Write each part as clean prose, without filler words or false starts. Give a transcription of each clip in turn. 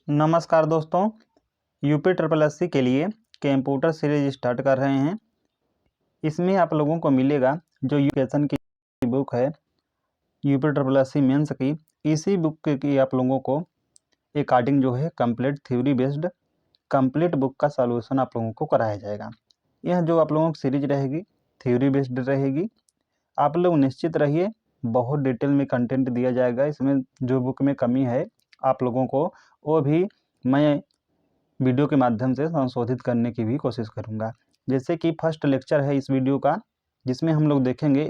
नमस्कार दोस्तों, UP triple S सी के लिए कंप्यूटर सीरीज स्टार्ट कर रहे हैं। इसमें आप लोगों को मिलेगा जो एजुकेशन की बुक है UP triple S C mains की, इसी बुक की आप लोगों को अकॉर्डिंग जो है complete theory based complete book का सॉल्यूशन आप लोगों को कराया जाएगा। यह जो आप लोगों की सीरीज रहेगी थ्योरी बेस्ड रहेगी। आप लोग निश्चित रहिए, बहुत डिटेल में कंटेंट दिया जाएगा। इसमें जो बुक में कमी है आप लोगों को वो भी मैं वीडियो के माध्यम से संशोधित करने की भी कोशिश करूंगा। जैसे कि फर्स्ट लेक्चर है इस वीडियो का, जिसमें हम लोग देखेंगे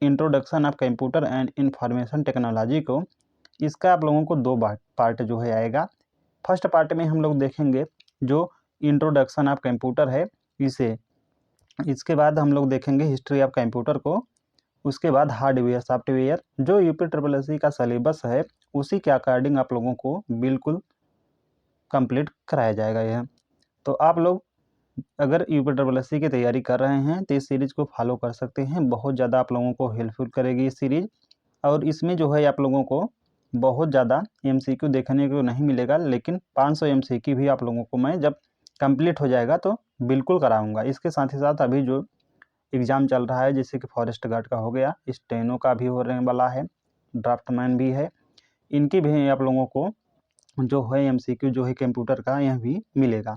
introduction of computer and information technology को। इसका आप लोगों को दो पार्ट जो है आएगा। फर्स्ट पार्ट में हम लोग देखेंगे जो इंट्रोडक्शन ऑफ कंप्यूटर है इसे, इसके बाद हम लोग देखेंगे हिस्ट्री ऑफ कंप्यूटर को, उसके बाद हार्डवेयर सॉफ्टवेयर। जो यूपी ट्रिपल एस सी का सिलेबस है उसी के अकॉर्डिंग आप लोगों को बिल्कुल कंप्लीट कराया जाएगा यह। तो आप लोग अगर यूपी ट्रिपल एस सी की तैयारी कर रहे हैं तो इस सीरीज़ को फॉलो कर सकते हैं। बहुत ज़्यादा आप लोगों को हेल्पफुल करेगी इस सीरीज़। और इसमें जो है आप लोगों को बहुत ज़्यादा एमसीक्यू देखने को नहीं मिलेगा, लेकिन 500 एमसीक्यू भी आप लोगों को मैं जब कंप्लीट हो जाएगा तो बिल्कुल कराऊंगा। इसके साथ ही साथ अभी जो एग्ज़ाम चल रहा है जैसे कि फॉरेस्ट गार्ड का हो गया, स्टेनो का भी होने वाला है, ड्राफ्टमैन भी है, इनकी भी आप लोगों को जो है एमसीक्यू जो है कंप्यूटर का यह भी मिलेगा।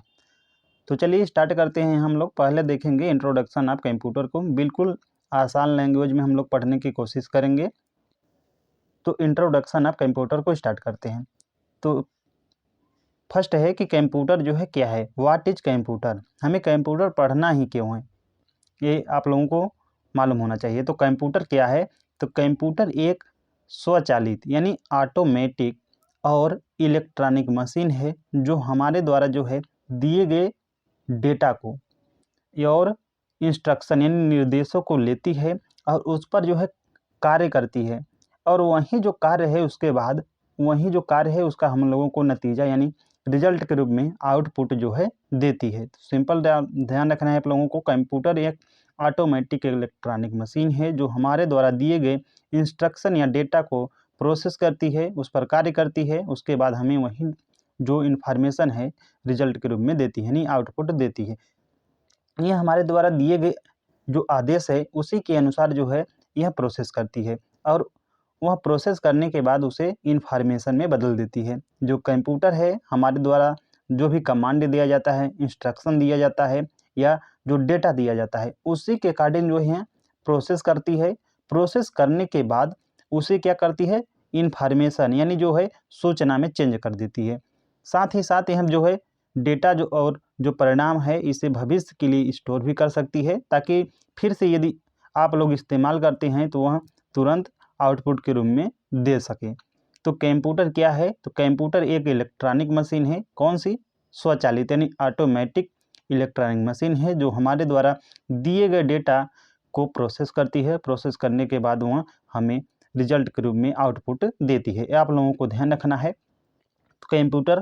तो चलिए स्टार्ट करते हैं। हम लोग पहले देखेंगे इंट्रोडक्शन ऑफ कंप्यूटर को, बिल्कुल आसान लैंग्वेज में हम लोग पढ़ने की कोशिश करेंगे। तो इंट्रोडक्शन ऑफ कंप्यूटर को स्टार्ट करते हैं। तो फर्स्ट है कि कंप्यूटर जो है क्या है, व्हाट इज कंप्यूटर। हमें कंप्यूटर पढ़ना ही क्यों है ये आप लोगों को मालूम होना चाहिए। तो कंप्यूटर क्या है, तो कंप्यूटर एक स्वचालित यानी ऑटोमेटिक और इलेक्ट्रॉनिक मशीन है जो हमारे द्वारा जो है दिए गए डेटा को और इंस्ट्रक्शन यानी निर्देशों को लेती है और उस पर जो है कार्य करती है, और वही जो कार्य है उसके बाद वही जो कार्य है उसका हम लोगों को नतीजा यानी रिजल्ट के रूप में आउटपुट जो है देती है। तो सिंपल ध्यान रखना है आप लोगों को, कंप्यूटर एक ऑटोमेटिक इलेक्ट्रॉनिक मशीन है जो हमारे द्वारा दिए गए इंस्ट्रक्शन या डेटा को प्रोसेस करती है, उस पर कार्य करती है, उसके बाद हमें वही जो इन्फॉर्मेशन है रिजल्ट के रूप में देती है यानी आउटपुट देती है। ये हमारे द्वारा दिए गए जो आदेश है उसी के अनुसार जो है यह प्रोसेस करती है, और वह प्रोसेस करने के बाद उसे इन्फॉर्मेशन में बदल देती है। जो कंप्यूटर है हमारे द्वारा जो भी कमांड दिया जाता है, इंस्ट्रक्शन दिया जाता है या जो डेटा दिया जाता है उसी के अकॉर्डिंग जो है प्रोसेस करती है। प्रोसेस करने के बाद उसे क्या करती है, इन्फॉर्मेशन यानी जो है सूचना में चेंज कर देती है। साथ ही साथ यह जो है डेटा जो और जो परिणाम है इसे भविष्य के लिए स्टोर भी कर सकती है, ताकि फिर से यदि आप लोग इस्तेमाल करते हैं तो वह तुरंत आउटपुट के रूप में दे सके। तो कंप्यूटर क्या है, तो कंप्यूटर एक इलेक्ट्रॉनिक मशीन है। कौन सी, स्वचालित यानी ऑटोमेटिक इलेक्ट्रॉनिक मशीन है जो हमारे द्वारा दिए गए डेटा को प्रोसेस करती है। प्रोसेस करने के बाद वह हमें रिजल्ट के रूप में आउटपुट देती है। आप लोगों को ध्यान रखना है। तो कंप्यूटर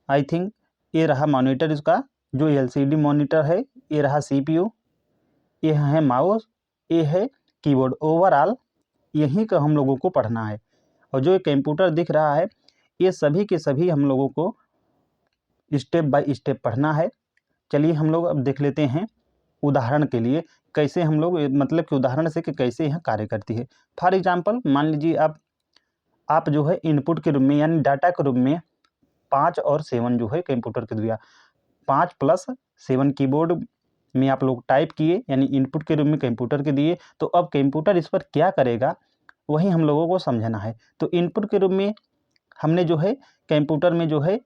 आई थिंक ये रहा मॉनिटर, इसका जो एलसीडी मॉनिटर है, ये रहा सीपीयू, ये है माउस, ये है कीबोर्ड। ओवरऑल यही का हम लोगों को पढ़ना है। और जो कंप्यूटर दिख रहा है ये सभी के सभी हम लोगों को स्टेप बाय स्टेप पढ़ना है। चलिए हम लोग अब देख लेते हैं उदाहरण के लिए कैसे हम लोग मतलब कि उदाहरण से कि कैसे यह कार्य करती है। फॉर एग्जांपल मान लीजिए आप जो है इनपुट के रूप में यानी डाटा के रूप में 5 और 7 जो है कंप्यूटर के दिया, 5 + 7 कीबोर्ड में आप लोग टाइप किए यानी इनपुट के रूप में कंप्यूटर के दिए। तो अब कंप्यूटर इस पर क्या करेगा वही हम लोगों को समझना है। तो इनपुट के रूप में हमने जो है कंप्यूटर में जो है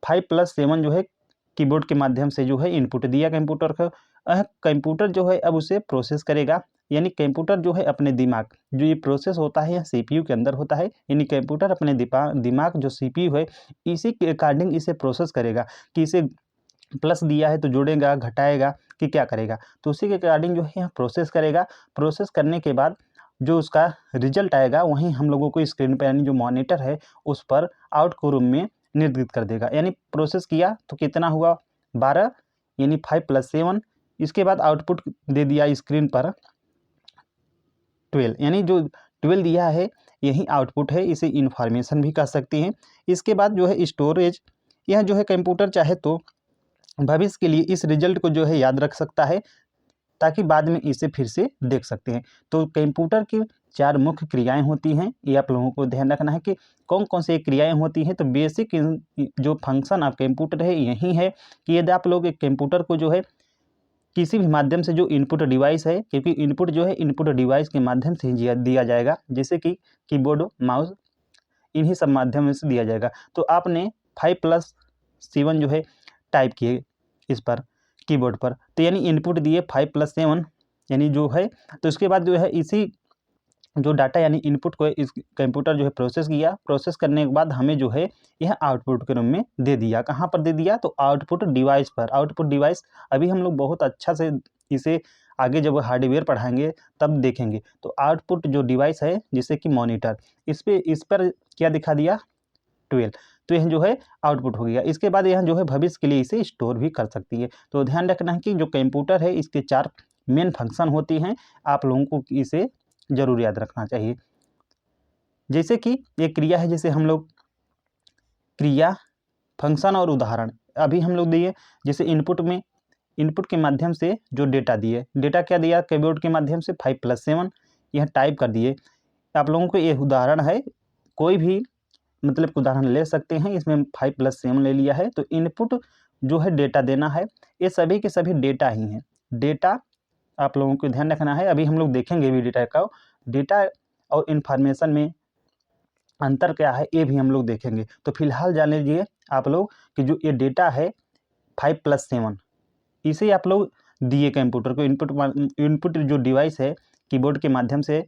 5 + 7 जो है कीबोर्ड के माध्यम से जो है इनपुट दिया कंप्यूटर को। कंप्यूटर जो है अब उसे प्रोसेस करेगा, यानी कंप्यूटर जो है अपने दिमाग जो ये प्रोसेस होता है यह सीपीयू के अंदर होता है, यानी कंप्यूटर अपने दिमाग जो सीपीयू है इसी के अकॉर्डिंग इसे प्रोसेस करेगा कि इसे प्लस दिया है तो जोड़ेगा घटाएगा कि क्या करेगा। तो उसी के अकॉर्डिंग जो है यहाँ प्रोसेस करेगा। प्रोसेस करने के बाद जो उसका रिजल्ट आएगा वहीं हम लोगों को स्क्रीन पर यानी जो मॉनिटर है उस पर आउटपुट रूम में निर्दिष्ट कर देगा। यानी प्रोसेस किया तो कितना हुआ 12 यानी 5 + 7, इसके बाद आउटपुट दे दिया स्क्रीन पर 12, यानी जो 12 दिया है यही आउटपुट है, इसे इन्फॉर्मेशन भी कह सकते हैं। इसके बाद जो है स्टोरेज, यह जो है कंप्यूटर चाहे तो भविष्य के लिए इस रिजल्ट को जो है याद रख सकता है, ताकि बाद में इसे फिर से देख सकते हैं। तो कंप्यूटर की 4 मुख्य क्रियाएं होती हैं, ये आप लोगों को ध्यान रखना है कि कौन कौन सी क्रियाएं होती हैं। तो बेसिक जो फंक्शन ऑफ कंप्यूटर है यही है कि यदि आप लोग एक कंप्यूटर को जो है किसी भी माध्यम से, जो इनपुट डिवाइस है, क्योंकि इनपुट जो है इनपुट डिवाइस के माध्यम से ही दिया जाएगा, जैसे कि कीबोर्ड, माउस, इन्हीं सब माध्यम से दिया जाएगा। तो आपने 5+7 जो है टाइप किए इस पर कीबोर्ड पर, तो यानी इनपुट दिए 5+7 यानी जो है, तो उसके बाद जो है इसी जो डाटा यानी इनपुट को इस कंप्यूटर जो है प्रोसेस किया, प्रोसेस करने के बाद हमें जो है यह आउटपुट के रूप में दे दिया। कहाँ पर दे दिया? तो आउटपुट डिवाइस पर। आउटपुट डिवाइस अभी हम लोग बहुत अच्छा से इसे आगे जब हार्डवेयर पढ़ाएंगे तब देखेंगे। तो आउटपुट जो डिवाइस है जैसे कि मॉनिटर, इस पर क्या दिखा दिया? 12। तो यह जो है आउटपुट हो गया। इसके बाद यह जो है भविष्य के लिए इसे स्टोर भी कर सकती है। तो ध्यान रखना है कि जो कंप्यूटर है इसके 4 मेन फंक्शन होती हैं, आप लोगों को इसे जरूर याद रखना चाहिए। जैसे कि एक क्रिया है, जैसे हम लोग क्रिया, फंक्शन और उदाहरण अभी हम लोग दिए, जैसे इनपुट के माध्यम से जो डेटा दिए, डेटा क्या दिया? कीबोर्ड के माध्यम से 5+7 यह टाइप कर दिए। आप लोगों को ये उदाहरण है, कोई भी मतलब उदाहरण ले सकते हैं, इसमें 5+7 ले लिया है। तो इनपुट जो है डेटा देना है, ये सभी के सभी डेटा ही हैं। डेटा आप लोगों को ध्यान रखना है, अभी हम लोग देखेंगे भी डेटा और इन्फॉर्मेशन में अंतर क्या है ये भी हम लोग देखेंगे। तो फिलहाल जान लीजिए आप लोग कि जो ये डेटा है 5+7, इसे आप लोग दिए कंप्यूटर को, इनपुट जो डिवाइस है कीबोर्ड के माध्यम से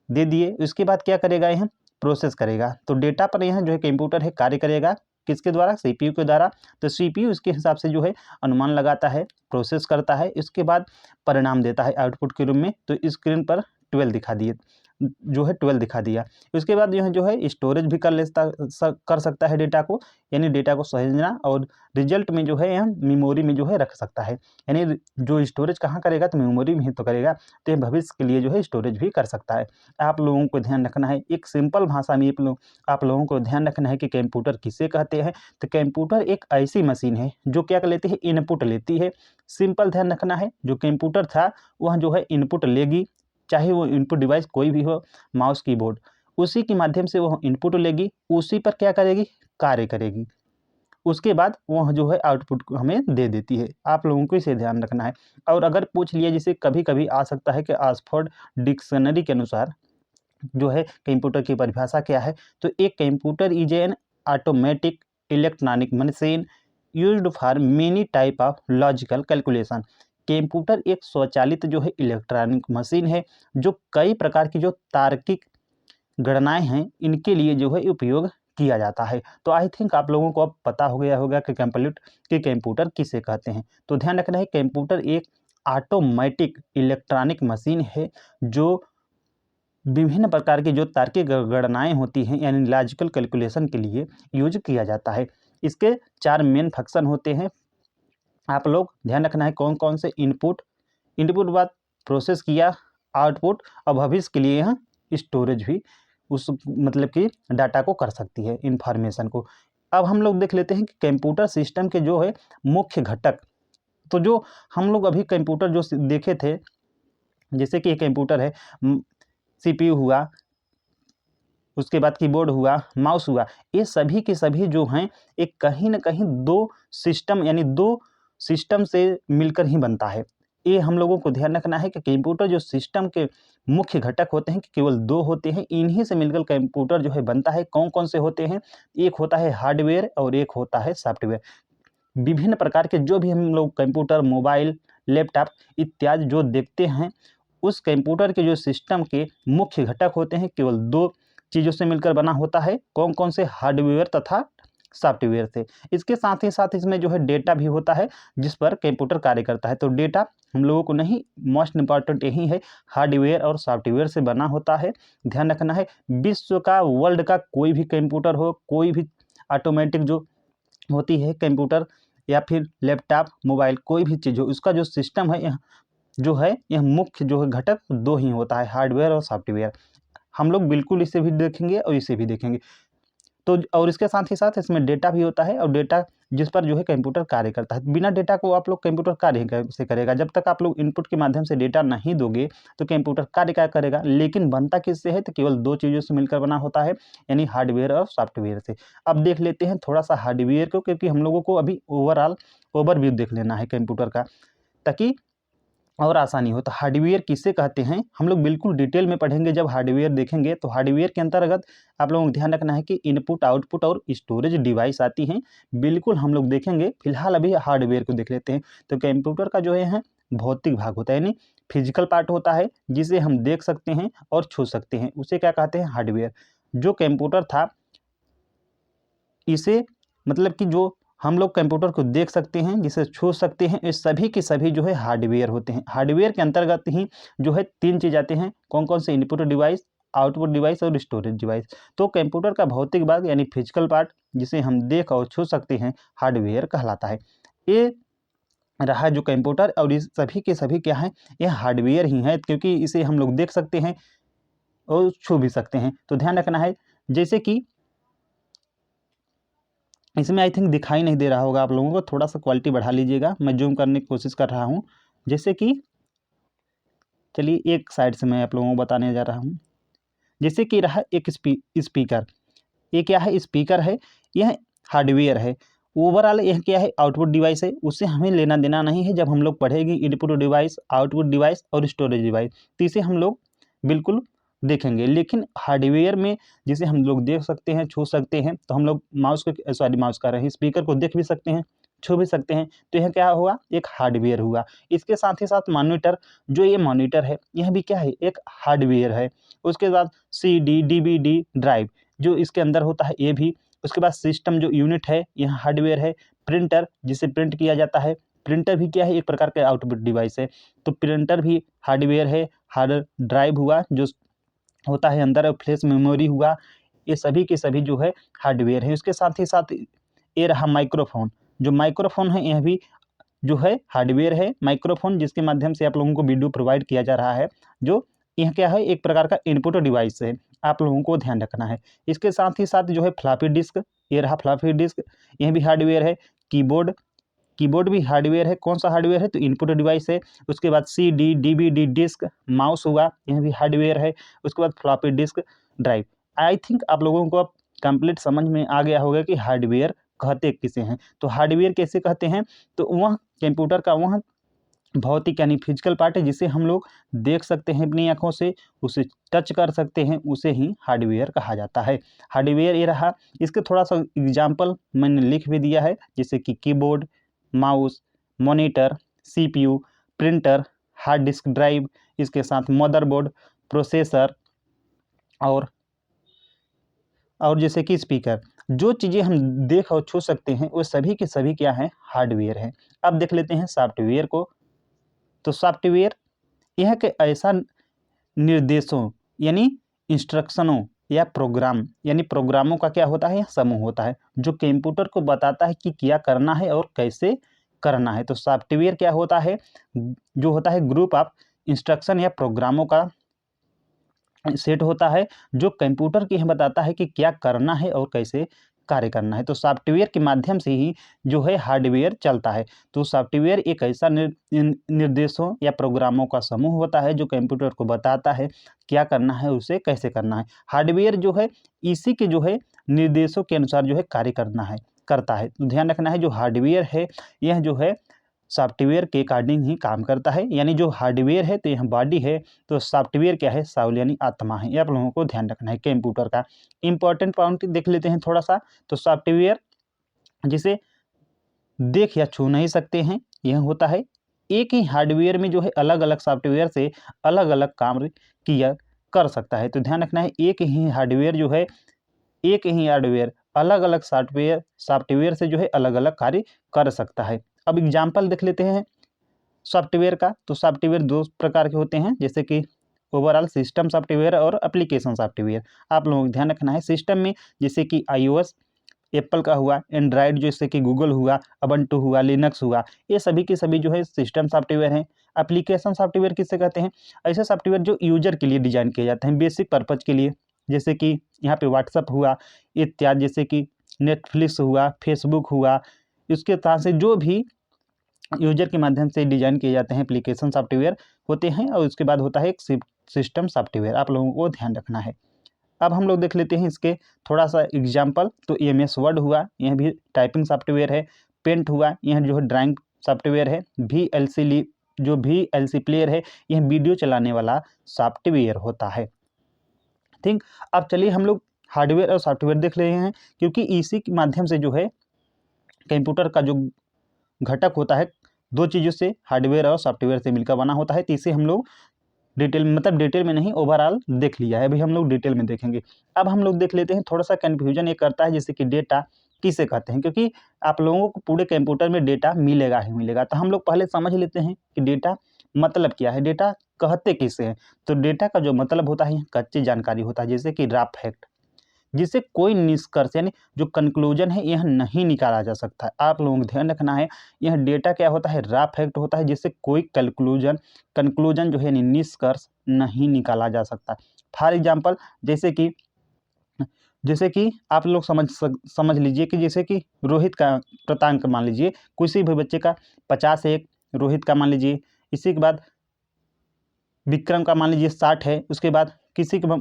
दे दिए। उसके बाद क्या करेगा? यह प्रोसेस करेगा। तो डेटा पर यह जो है कंप्यूटर है कार्य करेगा, किसके द्वारा? सीपीयू के द्वारा। तो सीपीयू इसके हिसाब से जो है अनुमान लगाता है, प्रोसेस करता है, इसके बाद परिणाम देता है आउटपुट के रूप में। तो स्क्रीन पर 12 दिखा दिए, जो है 12 दिखा दिया। उसके बाद यह जो है स्टोरेज भी कर सकता है डेटा को, यानी डेटा को सहेजना, और रिजल्ट में जो है यह मेमोरी में जो है रख सकता है। यानी जो स्टोरेज कहाँ करेगा? तो मेमोरी में ही तो करेगा। तो यह भविष्य के लिए जो है स्टोरेज भी कर सकता है। आप लोगों को ध्यान रखना है, एक सिंपल भाषा में आप लोगों को ध्यान रखना है कि कंप्यूटर किसे कहते हैं। तो कंप्यूटर एक ऐसी मशीन है जो क्या कर लेती है? इनपुट लेती है। सिंपल ध्यान रखना है, जो कंप्यूटर था वह जो है इनपुट लेगी, चाहे वो इनपुट डिवाइस कोई भी हो, माउस, कीबोर्ड, उसी के माध्यम से वह इनपुट लेगी, उसी पर क्या करेगी? कार्य करेगी। उसके बाद वह जो है आउटपुट को हमें दे देती है। आप लोगों को इसे ध्यान रखना है। और अगर पूछ लिया, जैसे कभी कभी आ सकता है कि ऑक्सफोर्ड डिक्शनरी के अनुसार जो है कंप्यूटर की परिभाषा क्या है? तो एक computer is an automatic electronic machine used for many type of logical calculation. Computer एक स्वचालित जो है इलेक्ट्रॉनिक मशीन है, जो कई प्रकार की जो तार्किक गणनाएं हैं इनके लिए जो है उपयोग किया जाता है। तो आई थिंक आप लोगों को अब पता हो गया होगा कि कंप्यूटर किसे कहते हैं। तो ध्यान रखना है, कंप्यूटर एक ऑटोमेटिक इलेक्ट्रॉनिक मशीन है जो विभिन्न प्रकार की जो तार्किक गणनाएं होती हैं यानी लॉजिकल कैलकुलेशन के लिए यूज किया जाता है। इसके 4 मेन फंक्शन होते हैं। आप लोग ध्यान रखना है कौन कौन से? इनपुट बाद प्रोसेस किया, आउटपुट, और भविष्य के लिए यहाँ स्टोरेज भी उस मतलब कि डाटा को कर सकती है, इंफॉर्मेशन को। अब हम लोग देख लेते हैं कि कंप्यूटर सिस्टम के जो है मुख्य घटक। तो जो हम लोग अभी कंप्यूटर जो देखे थे, जैसे कि कंप्यूटर है, सीपीयू हुआ, उसके बाद कीबोर्ड हुआ, माउस हुआ, ये सभी के सभी जो हैं एक कहीं ना कहीं 2 सिस्टम यानी 2 सिस्टम से मिलकर ही बनता है। ये हम लोगों को ध्यान रखना है कि कंप्यूटर जो सिस्टम के मुख्य घटक होते हैं कि केवल 2 होते हैं, इन्हीं से मिलकर कंप्यूटर जो है बनता है। कौन कौन से होते हैं? एक होता है हार्डवेयर और एक होता है सॉफ्टवेयर। विभिन्न प्रकार के जो भी हम लोग कंप्यूटर, मोबाइल, लैपटॉप इत्यादि जो देखते हैं, उस कंप्यूटर के जो सिस्टम के मुख्य घटक होते हैं केवल 2 चीज़ों से मिलकर बना होता है। कौन कौन से? हार्डवेयर तथा सॉफ्टवेयर से। इसके साथ ही साथ इसमें जो है डेटा भी होता है जिस पर कंप्यूटर कार्य करता है। तो डेटा हम लोगों को नहीं, मोस्ट इंपॉर्टेंट यही है, हार्डवेयर और सॉफ्टवेयर से बना होता है। ध्यान रखना है, विश्व का, वर्ल्ड का कोई भी कंप्यूटर हो, कोई भी ऑटोमेटिक जो होती है कंप्यूटर या फिर लैपटॉप, मोबाइल, कोई भी चीज़ हो, उसका जो सिस्टम है यह जो है यह मुख्य जो है घटक 2 ही होता है, हार्डवेयर और सॉफ्टवेयर। हम लोग बिल्कुल इसे भी देखेंगे और इसे भी देखेंगे। तो और इसके साथ ही साथ इसमें डेटा भी होता है, और डेटा जिस पर जो है कंप्यूटर कार्य करता है। बिना डेटा को आप लोग कंप्यूटर कार्य कैसे करेगा? जब तक आप लोग इनपुट के माध्यम से डेटा नहीं दोगे तो कंप्यूटर कार्य क्या करेगा? लेकिन बनता किससे है? तो केवल दो चीज़ों से मिलकर बना होता है, यानी हार्डवेयर और सॉफ्टवेयर से। अब देख लेते हैं थोड़ा सा हार्डवेयर को, क्योंकि हम लोगों को अभी ओवरऑल ओवरव्यू देख लेना है कंप्यूटर का, ताकि और आसानी हो। तो हार्डवेयर किसे कहते हैं हम लोग बिल्कुल डिटेल में पढ़ेंगे जब हार्डवेयर देखेंगे। तो हार्डवेयर के अंतर्गत आप लोगों को ध्यान रखना है कि इनपुट, आउटपुट और स्टोरेज डिवाइस आती हैं, बिल्कुल हम लोग देखेंगे। फिलहाल अभी हार्डवेयर को देख लेते हैं। तो कंप्यूटर का जो है भौतिक भाग होता है, यानी फिजिकल पार्ट होता है, जिसे हम देख सकते हैं और छू सकते हैं, उसे क्या कहते हैं? हार्डवेयर। जो कंप्यूटर था, इसे मतलब कि जो हम लोग कंप्यूटर को देख सकते हैं, जिसे छू सकते हैं, ये सभी के सभी जो है हार्डवेयर होते हैं। हार्डवेयर के अंतर्गत ही जो है तीन चीज़ आते हैं। कौन कौन से? इनपुट डिवाइस, आउटपुट डिवाइस और स्टोरेज डिवाइस। तो कंप्यूटर का भौतिक भाग यानी फिजिकल पार्ट, जिसे हम देख और छू सकते हैं, हार्डवेयर कहलाता है। ये रहा जो कंप्यूटर, और इस सभी के सभी क्या है? ये हार्डवेयर ही है, क्योंकि इसे हम लोग देख सकते हैं और छू भी सकते हैं। तो ध्यान रखना है, जैसे कि इसमें आई थिंक दिखाई नहीं दे रहा होगा आप लोगों को, थोड़ा सा क्वालिटी बढ़ा लीजिएगा, मैं जूम करने की कोशिश कर रहा हूँ। जैसे कि चलिए एक साइड से मैं आप लोगों को बताने जा रहा हूँ। जैसे कि रहा एक स्पीकर, ये क्या है? स्पीकर है, यह हार्डवेयर है। ओवरऑल यह क्या है? आउटपुट डिवाइस है, उससे हमें लेना देना नहीं है। जब हम लोग पढ़ेंगे इनपुट डिवाइस, आउटपुट डिवाइस और स्टोरेज डिवाइस, तो इसे हम लोग बिल्कुल देखेंगे। लेकिन हार्डवेयर में जिसे हम लोग देख सकते हैं, छू सकते हैं, तो हम लोग माउस कह रहे हैं, स्पीकर को देख भी सकते हैं, छू भी सकते हैं। तो यह क्या हुआ? एक हार्डवेयर हुआ। इसके साथ ही साथ मॉनिटर, जो ये मॉनिटर है, यह भी क्या है? एक हार्डवेयर है। उसके बाद CD, DVD ड्राइव जो इसके अंदर होता है, ये भी। उसके बाद सिस्टम जो यूनिट है, यह हार्डवेयर है। प्रिंटर, जिसे प्रिंट किया जाता है, प्रिंटर भी क्या है? एक प्रकार का आउटपुट डिवाइस है। तो प्रिंटर भी हार्डवेयर है। हार्ड ड्राइव हुआ जो होता है अंदर, फ्लैश मेमोरी हुआ, ये सभी के सभी जो है हार्डवेयर है। उसके साथ ही साथ ये रहा माइक्रोफोन, जो माइक्रोफोन है, यह भी जो है हार्डवेयर है। माइक्रोफोन जिसके माध्यम से आप लोगों को वीडियो प्रोवाइड किया जा रहा है, जो यह क्या है? एक प्रकार का इनपुट डिवाइस है, आप लोगों को ध्यान रखना है। इसके साथ ही साथ जो है फ्लॉपी डिस्क, ये रहा फ्लॉपी डिस्क, यह भी हार्डवेयर है। कीबोर्ड, कीबोर्ड भी हार्डवेयर है। कौन सा हार्डवेयर है? तो इनपुट डिवाइस है। उसके बाद CD, DVD डिस्क, माउस हुआ, यह भी हार्डवेयर है। उसके बाद फ्लॉपी डिस्क ड्राइव। आई थिंक आप लोगों को अब कंप्लीट समझ में आ गया होगा कि हार्डवेयर कहते किसे हैं। तो हार्डवेयर कैसे कहते हैं? तो वह कंप्यूटर का वह भौतिक यानी फिजिकल पार्ट है, जिसे हम लोग देख सकते हैं अपनी आँखों से, उसे टच कर सकते हैं, उसे ही हार्डवेयर कहा जाता है। हार्डवेयर ये रहा। इसके थोड़ा सा एग्जाम्पल मैंने लिख भी दिया है, जैसे कि keyboard, mouse, monitor, CPU, printer, hard disk drive, इसके साथ मदरबोर्ड, प्रोसेसर और जैसे कि स्पीकर। जो चीज़ें हम देख और छू सकते हैं, वो सभी के सभी क्या हैं? हार्डवेयर हैं। अब देख लेते हैं सॉफ्टवेयर को। तो सॉफ्टवेयर यह के ऐसा निर्देशों यानी इंस्ट्रक्शनों या प्रोग्राम, यानी प्रोग्रामों का क्या होता है? यह समूह होता है, जो कंप्यूटर को बताता है कि क्या करना है और कैसे करना है। तो सॉफ्टवेयर क्या होता है? जो होता है ग्रुप ऑफ इंस्ट्रक्शन या प्रोग्रामों का सेट होता है, जो कंप्यूटर की यह बताता है कि क्या करना है और कैसे कार्य करना है। तो सॉफ्टवेयर के माध्यम से ही जो है हार्डवेयर चलता है। तो सॉफ्टवेयर एक ऐसा निर्देशों या प्रोग्रामों का समूह होता है, जो कंप्यूटर को बताता है क्या करना है, उसे कैसे करना है। हार्डवेयर जो है इसी के जो है निर्देशों के अनुसार जो है कार्य करता है। तो ध्यान रखना है, जो हार्डवेयर है, यह जो है सॉफ्टवेयर के अकॉर्डिंग ही काम करता है। यानी जो हार्डवेयर है, तो यह बॉडी है, तो सॉफ्टवेयर क्या है? साउल यानी आत्मा है। ये आप लोगों को ध्यान रखना है कंप्यूटर का। इंपॉर्टेंट पॉइंट देख लेते हैं थोड़ा सा। तो सॉफ्टवेयर जिसे देख या छू नहीं सकते हैं, यह होता है। एक ही हार्डवेयर में जो है अलग अलग सॉफ्टवेयर से अलग अलग काम किया कर सकता है। तो ध्यान रखना है, एक ही हार्डवेयर जो है, एक ही हार्डवेयर अलग अलग सॉफ्टवेयर से जो है अलग अलग कार्य कर सकता है। अब एग्जाम्पल देख लेते हैं सॉफ्टवेयर का। तो सॉफ्टवेयर दो प्रकार के होते हैं, जैसे कि ओवरऑल सिस्टम सॉफ्टवेयर और एप्लीकेशन सॉफ्टवेयर। आप लोगों को ध्यान रखना है, सिस्टम में जैसे कि iOS एप्पल का हुआ, एंड्रॉयड जैसे कि गूगल हुआ, अबंटू हुआ, लिनक्स हुआ, ये सभी के सभी जो है सिस्टम सॉफ्टवेयर हैं। एप्लीकेशन सॉफ्टवेयर किसे कहते हैं? ऐसे सॉफ्टवेयर जो यूजर के लिए डिजाइन किए जाते हैं, बेसिक पर्पज के लिए, जैसे कि यहाँ पे व्हाट्सअप हुआ इत्यादि, जैसे कि नेटफ्लिक्स हुआ, फेसबुक हुआ, इसके तरह से जो भी यूजर के माध्यम से डिजाइन किए जाते हैं एप्लीकेशन सॉफ्टवेयर होते हैं। और उसके बाद होता है एक सिस्टम सॉफ्टवेयर, आप लोगों को ध्यान रखना है। अब हम लोग देख लेते हैं इसके थोड़ा सा एग्जाम्पल। तो MS वर्ड हुआ, यह भी टाइपिंग सॉफ्टवेयर है। पेंट हुआ, यह जो है ड्राइंग सॉफ्टवेयर है। जो VLC प्लेयर है, यह वीडियो चलाने वाला सॉफ्टवेयर होता है। ठीक, अब चलिए हम लोग हार्डवेयर और सॉफ्टवेयर देख रहे हैं, क्योंकि इसी के माध्यम से जो है कंप्यूटर का जो घटक होता है, दो चीज़ों से, हार्डवेयर और सॉफ्टवेयर से मिलकर बना होता है। तो इसे हम लोग डिटेल में नहीं, ओवरऑल देख लिया है, अभी हम लोग डिटेल में देखेंगे। अब हम लोग देख लेते हैं, थोड़ा सा कन्फ्यूजन ये करता है, जैसे कि डेटा किसे कहते हैं, क्योंकि आप लोगों को पूरे कंप्यूटर में डेटा मिलेगा ही मिलेगा। तो हम लोग पहले समझ लेते हैं कि डेटा मतलब क्या है, डेटा कहते किसे हैं। तो डेटा का जो मतलब होता है, कच्ची जानकारी होता है, जैसे कि रॉ फैक्ट, जिससे कोई निष्कर्ष यानी जो कंक्लूजन है यह नहीं निकाला जा सकता है। आप लोगों को ध्यान रखना है, यह डेटा क्या होता है, रॉ फैक्ट होता है, जिससे कोई कंक्लूजन जो है यानी निष्कर्ष नहीं निकाला जा सकता। फॉर एग्जाम्पल, जैसे कि आप लोग समझ लीजिए कि जैसे कि रोहित का प्राप्तांक मान लीजिए, किसी भी बच्चे का 50 है, रोहित का मान लीजिए, इसी के बाद विक्रम का मान लीजिए 60 है, उसके बाद किसी का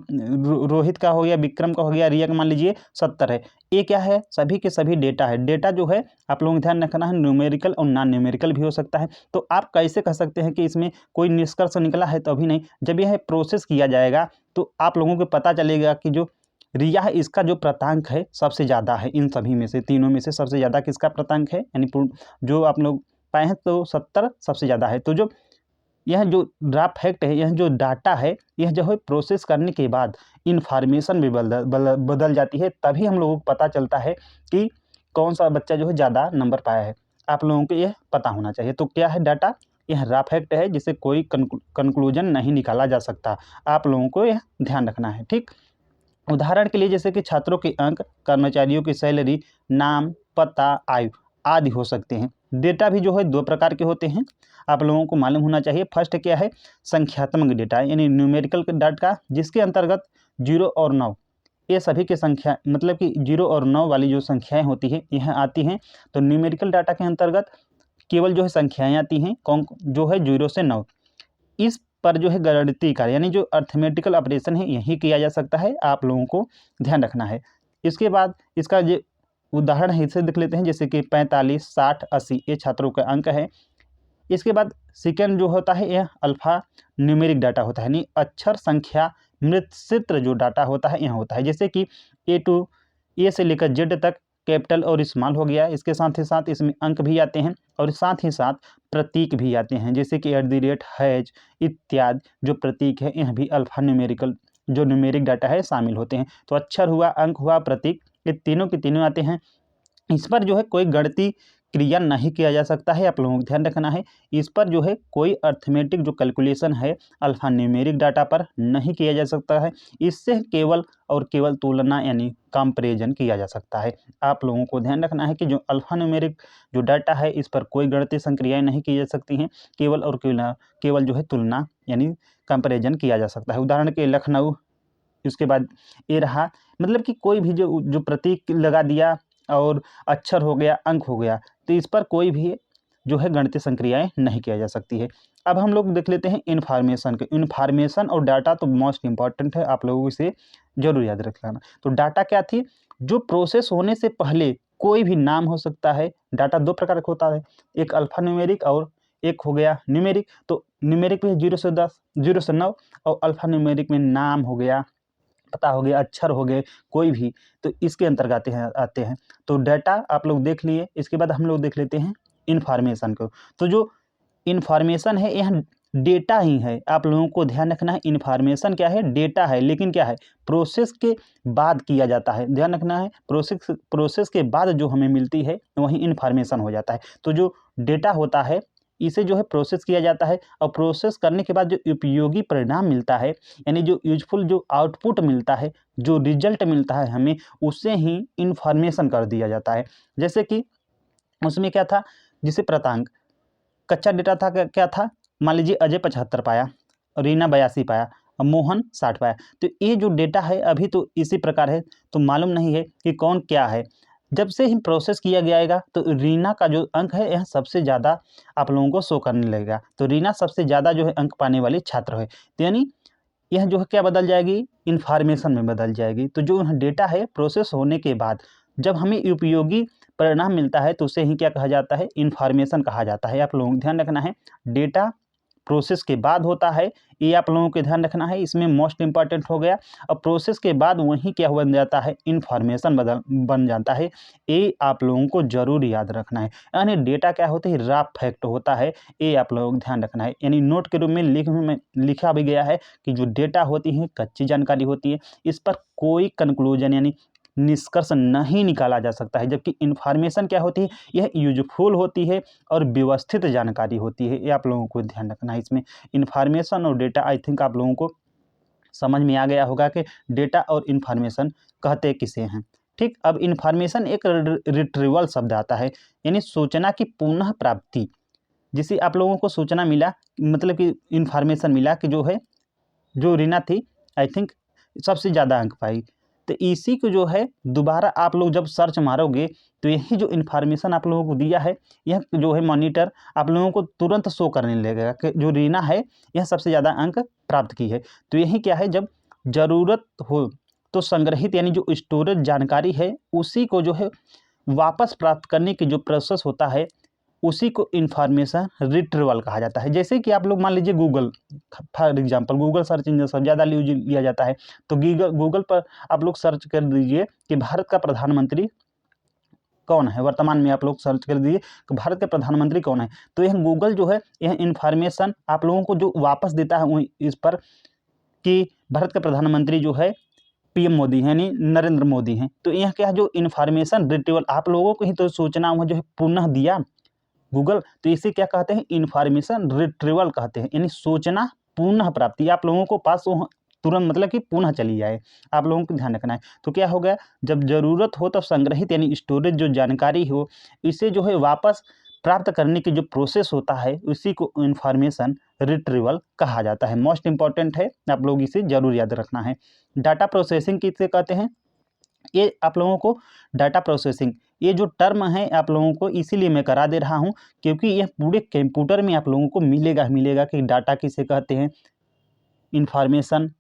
रोहित का हो गया, विक्रम का हो गया, रिया का मान लीजिए 70 है। ये क्या है, सभी के सभी डेटा है। डेटा जो है आप लोगों को ध्यान रखना है, न्यूमेरिकल और नॉन न्यूमेरिकल भी हो सकता है। तो आप कैसे कह सकते हैं कि इसमें कोई निष्कर्ष निकला है? तो अभी नहीं, जब यह प्रोसेस किया जाएगा तो आप लोगों को पता चलेगा कि जो रिया है इसका जो प्राप्तांक है सबसे ज़्यादा है, इन सभी में से, तीनों में से सबसे ज़्यादा किसका प्राप्तांक है, यानी जो आप लोग पाए हैं तो 70 सबसे ज़्यादा है। तो जो यह जो रॉ फैक्ट है, यह जो डाटा है, यह जो है प्रोसेस करने के बाद इन्फॉर्मेशन भी बदल जाती है, तभी हम लोगों को पता चलता है कि कौन सा बच्चा जो है ज़्यादा नंबर पाया है। आप लोगों को यह पता होना चाहिए। तो क्या है डाटा, यह रॉ फैक्ट है, जिससे कोई कंक्लूजन नहीं निकाला जा सकता। आप लोगों को यह ध्यान रखना है। ठीक, उदाहरण के लिए जैसे कि छात्रों के अंक, कर्मचारियों की सैलरी, नाम, पता, आयु आदि हो सकते हैं। डेटा भी जो है दो प्रकार के होते हैं, आप लोगों को मालूम होना चाहिए। फर्स्ट क्या है, संख्यात्मक डेटा यानी न्यूमेरिकल डाटा, जिसके अंतर्गत 0 और 9 ये सभी की संख्या, मतलब कि 0 और 9 वाली जो संख्याएं होती है यह आती हैं। तो न्यूमेरिकल डाटा के अंतर्गत केवल जो है संख्याएं आती हैं, कौन जो है 0 से 9। इस पर जो है गणितीय कार्य यानी जो अर्थमेटिकल ऑपरेशन है यही किया जा सकता है, आप लोगों को ध्यान रखना है। इसके बाद इसका जो उदाहरण है इसे देख लेते हैं, जैसे कि 45, 60, 80 ये छात्रों का अंक है। इसके बाद सेकेंड जो होता है यह अल्फा न्यूमेरिक डाटा होता है, यानी अक्षर संख्या मृत जो डाटा होता है यह होता है, जैसे कि ए से लेकर जेड तक कैपिटल और स्मॉल हो गया। इसके साथ ही साथ इसमें अंक भी आते हैं और साथ ही साथ प्रतीक भी आते हैं, जैसे कि @ हैज इत्यादि जो प्रतीक है यह भी अल्फा न्यूमेरिकल जो न्यूमेरिक डाटा है शामिल होते हैं। तो अक्षर हुआ, अंक हुआ, प्रतीक, ये तीनों के तीनों आते हैं। इस पर जो है कोई गणितीय क्रिया नहीं किया जा सकता है, आप लोगों को ध्यान रखना है। इस पर जो है कोई अर्थमेटिक जो कैलकुलेशन है अल्फा न्यूमेरिक डाटा पर नहीं किया जा सकता है। इससे केवल और केवल तुलना यानी कंपैरिजन किया जा सकता है। आप लोगों को ध्यान रखना है कि जो अल्फा न्यूमेरिक जो डाटा है इस पर कोई गणितीय संक्रियाएं नहीं की जा सकती हैं, केवल और केवल जो है तुलना यानी कंपैरिजन किया जा सकता है। उदाहरण के लखनऊ, उसके बाद ये रहा, मतलब कि कोई भी जो प्रतीक लगा दिया और अक्षर हो गया, अंक हो गया, तो इस पर कोई भी जो है गणितीय संक्रियाएं नहीं किया जा सकती है। अब हम लोग देख लेते हैं इन्फॉर्मेशन के। इन्फॉर्मेशन और डाटा तो मोस्ट इंपॉर्टेंट है, आप लोगों को इसे जरूर याद रख लेना। तो डाटा क्या थी, जो प्रोसेस होने से पहले कोई भी नाम हो सकता है। डाटा दो प्रकार का होता है, एक अल्फा न्यूमेरिक और एक हो गया न्यूमेरिक। तो न्यूमेरिक में 0 से 10, 0 से 9 और अल्फा न्यूमेरिक में नाम हो गया, पता हो गया, अक्षर हो गए, कोई भी, तो इसके अंतर्गत आते हैं। तो डाटा आप लोग देख लिए। इसके बाद हम लोग देख लेते हैं इन्फॉर्मेशन को। तो जो इन्फॉर्मेशन है यह डेटा ही है, आप लोगों को ध्यान रखना है। इन्फॉर्मेशन क्या है, डेटा है, लेकिन क्या है, प्रोसेस के बाद किया जाता है, ध्यान रखना है। प्रोसेस के बाद जो हमें मिलती है वही इन्फॉर्मेशन हो जाता है। तो जो डेटा होता है इसे जो है प्रोसेस किया जाता है, और प्रोसेस करने के बाद जो उपयोगी परिणाम मिलता है, यानी जो यूजफुल जो आउटपुट मिलता है, जो रिजल्ट मिलता है हमें, उसे ही इन्फॉर्मेशन कर दिया जाता है। जैसे कि उसमें क्या था, जिसे प्राप्तांक, कच्चा डेटा था, क्या था, मान लीजिए अजय 75 पाया, रीना 82 पाया, और मोहन 60 पाया। तो ये जो डेटा है अभी तो इसी प्रकार है, तो मालूम नहीं है कि कौन क्या है। जब से ही प्रोसेस किया जाएगा तो रीना का जो अंक है यह सबसे ज़्यादा आप लोगों को शो करने लगेगा। तो रीना सबसे ज़्यादा जो है अंक पाने वाली छात्र है। तो यानी यह जो है क्या बदल जाएगी, इन्फॉर्मेशन में बदल जाएगी। तो जो डेटा है प्रोसेस होने के बाद जब हमें उपयोगी परिणाम मिलता है तो उसे ही क्या कहा जाता है, इन्फॉर्मेशन कहा जाता है। आप लोगों को ध्यान रखना है, डेटा प्रोसेस के बाद होता है, ये आप लोगों को ध्यान रखना है। इसमें मोस्ट इंपॉर्टेंट हो गया। और प्रोसेस के बाद वही क्या बन जाता है, इन्फॉर्मेशन बन जाता है। ये आप लोगों को जरूर याद रखना है। यानी डेटा क्या होता है, रॉ फैक्ट होता है, ये आप लोगों को ध्यान रखना है। यानी नोट के रूप में लिखा भी गया है कि जो डेटा होती है कच्ची जानकारी होती है, इस पर कोई कंक्लूजन यानी निष्कर्ष नहीं निकाला जा सकता है। जबकि इन्फॉर्मेशन क्या होती है, यह यूजफुल होती है और व्यवस्थित जानकारी होती है। ये आप लोगों को ध्यान रखना है। इसमें इन्फॉर्मेशन और डेटा आई थिंक आप लोगों को समझ में आ गया होगा कि डेटा और इन्फॉर्मेशन कहते किसे हैं। ठीक, अब इन्फॉर्मेशन एक रिट्रीवल शब्द आता है, यानी सूचना की पुनः प्राप्ति। जिसे आप लोगों को सूचना मिला, मतलब कि इन्फॉर्मेशन मिला कि जो है जो रीना थी आई थिंक सबसे ज़्यादा अंक पाई, तो इसी को जो है दोबारा आप लोग जब सर्च मारोगे तो यही जो इन्फॉर्मेशन आप लोगों को दिया है, यह जो है मॉनिटर आप लोगों को तुरंत शो करने लगेगा कि जो रीना है यह सबसे ज़्यादा अंक प्राप्त की है। तो यही क्या है, जब ज़रूरत हो तो संग्रहित यानी जो स्टोरेज जानकारी है उसी को जो है वापस प्राप्त करने की जो प्रोसेस होता है उसी को इन्फॉर्मेशन रिट्रीवल कहा जाता है। जैसे कि आप लोग मान लीजिए Google, for example Google search engine सब ज़्यादा लिया जाता है। तो गूगल पर आप लोग सर्च कर दीजिए कि भारत का प्रधानमंत्री कौन है, वर्तमान में आप लोग सर्च कर दीजिए कि भारत के प्रधानमंत्री कौन है। तो यह गूगल जो है यह इन्फॉर्मेशन आप लोगों को जो वापस देता है वही इस पर कि भारत के प्रधानमंत्री जो है पीएम मोदी है, यानी नरेंद्र मोदी हैं। तो यह क्या है, जो इन्फॉर्मेशन रिट्रीवल आप लोगों को ही तो सूचना जो है पुनः दिया गूगल, तो इसे क्या कहते हैं, इन्फॉर्मेशन रिट्रीवल कहते हैं। यानी सूचना पुनः प्राप्ति आप लोगों को पास तुरंत मतलब कि पुनः चली जाए, आप लोगों को ध्यान रखना है। तो क्या हो गया, जब जरूरत हो तब संग्रहित यानी स्टोरेज जो जानकारी हो इसे जो है वापस प्राप्त करने की जो प्रोसेस होता है उसी को इन्फॉर्मेशन रिट्रीवल कहा जाता है। मोस्ट इंपॉर्टेंट है, आप लोग इसे जरूर याद रखना है। डाटा प्रोसेसिंग किसे कहते हैं, ये आप लोगों को डाटा प्रोसेसिंग ये जो टर्म है आप लोगों को इसीलिए मैं करा दे रहा हूँ क्योंकि यह पूरे कंप्यूटर में आप लोगों को मिलेगा कि डाटा किसे कहते हैं, इंफॉर्मेशन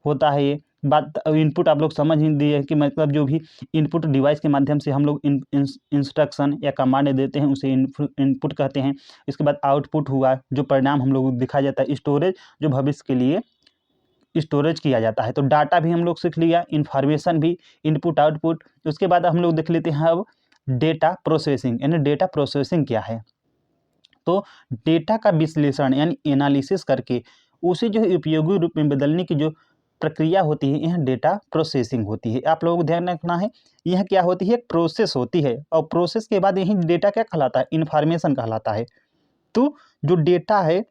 होता है। ये बात इनपुट आप लोग समझ ही दिए कि मतलब जो भी इनपुट डिवाइस के माध्यम से हम लोग इंस्ट्रक्शन या कमांड देते हैं उसे इनपुट कहते हैं। इसके बाद आउटपुट हुआ, जो परिणाम हम लोग दिखाया जाता है। स्टोरेज, जो भविष्य के लिए स्टोरेज किया जाता है। तो डाटा भी हम लोग सीख लिया, इन्फॉर्मेशन भी, इनपुट आउटपुट। उसके बाद हम लोग देख लेते हैं अब डेटा प्रोसेसिंग, यानी डेटा प्रोसेसिंग क्या है। तो डेटा का विश्लेषण यानी एनालिसिस करके उसे जो है उपयोगी रूप में बदलने की जो प्रक्रिया होती है यह डेटा प्रोसेसिंग होती है। आप लोगों को ध्यान रखना है, यह क्या होती है, एक प्रोसेस होती है और प्रोसेस के बाद यही डेटा क्या कहलाता है, इन्फॉर्मेशन कहलाता है। तो जो डेटा है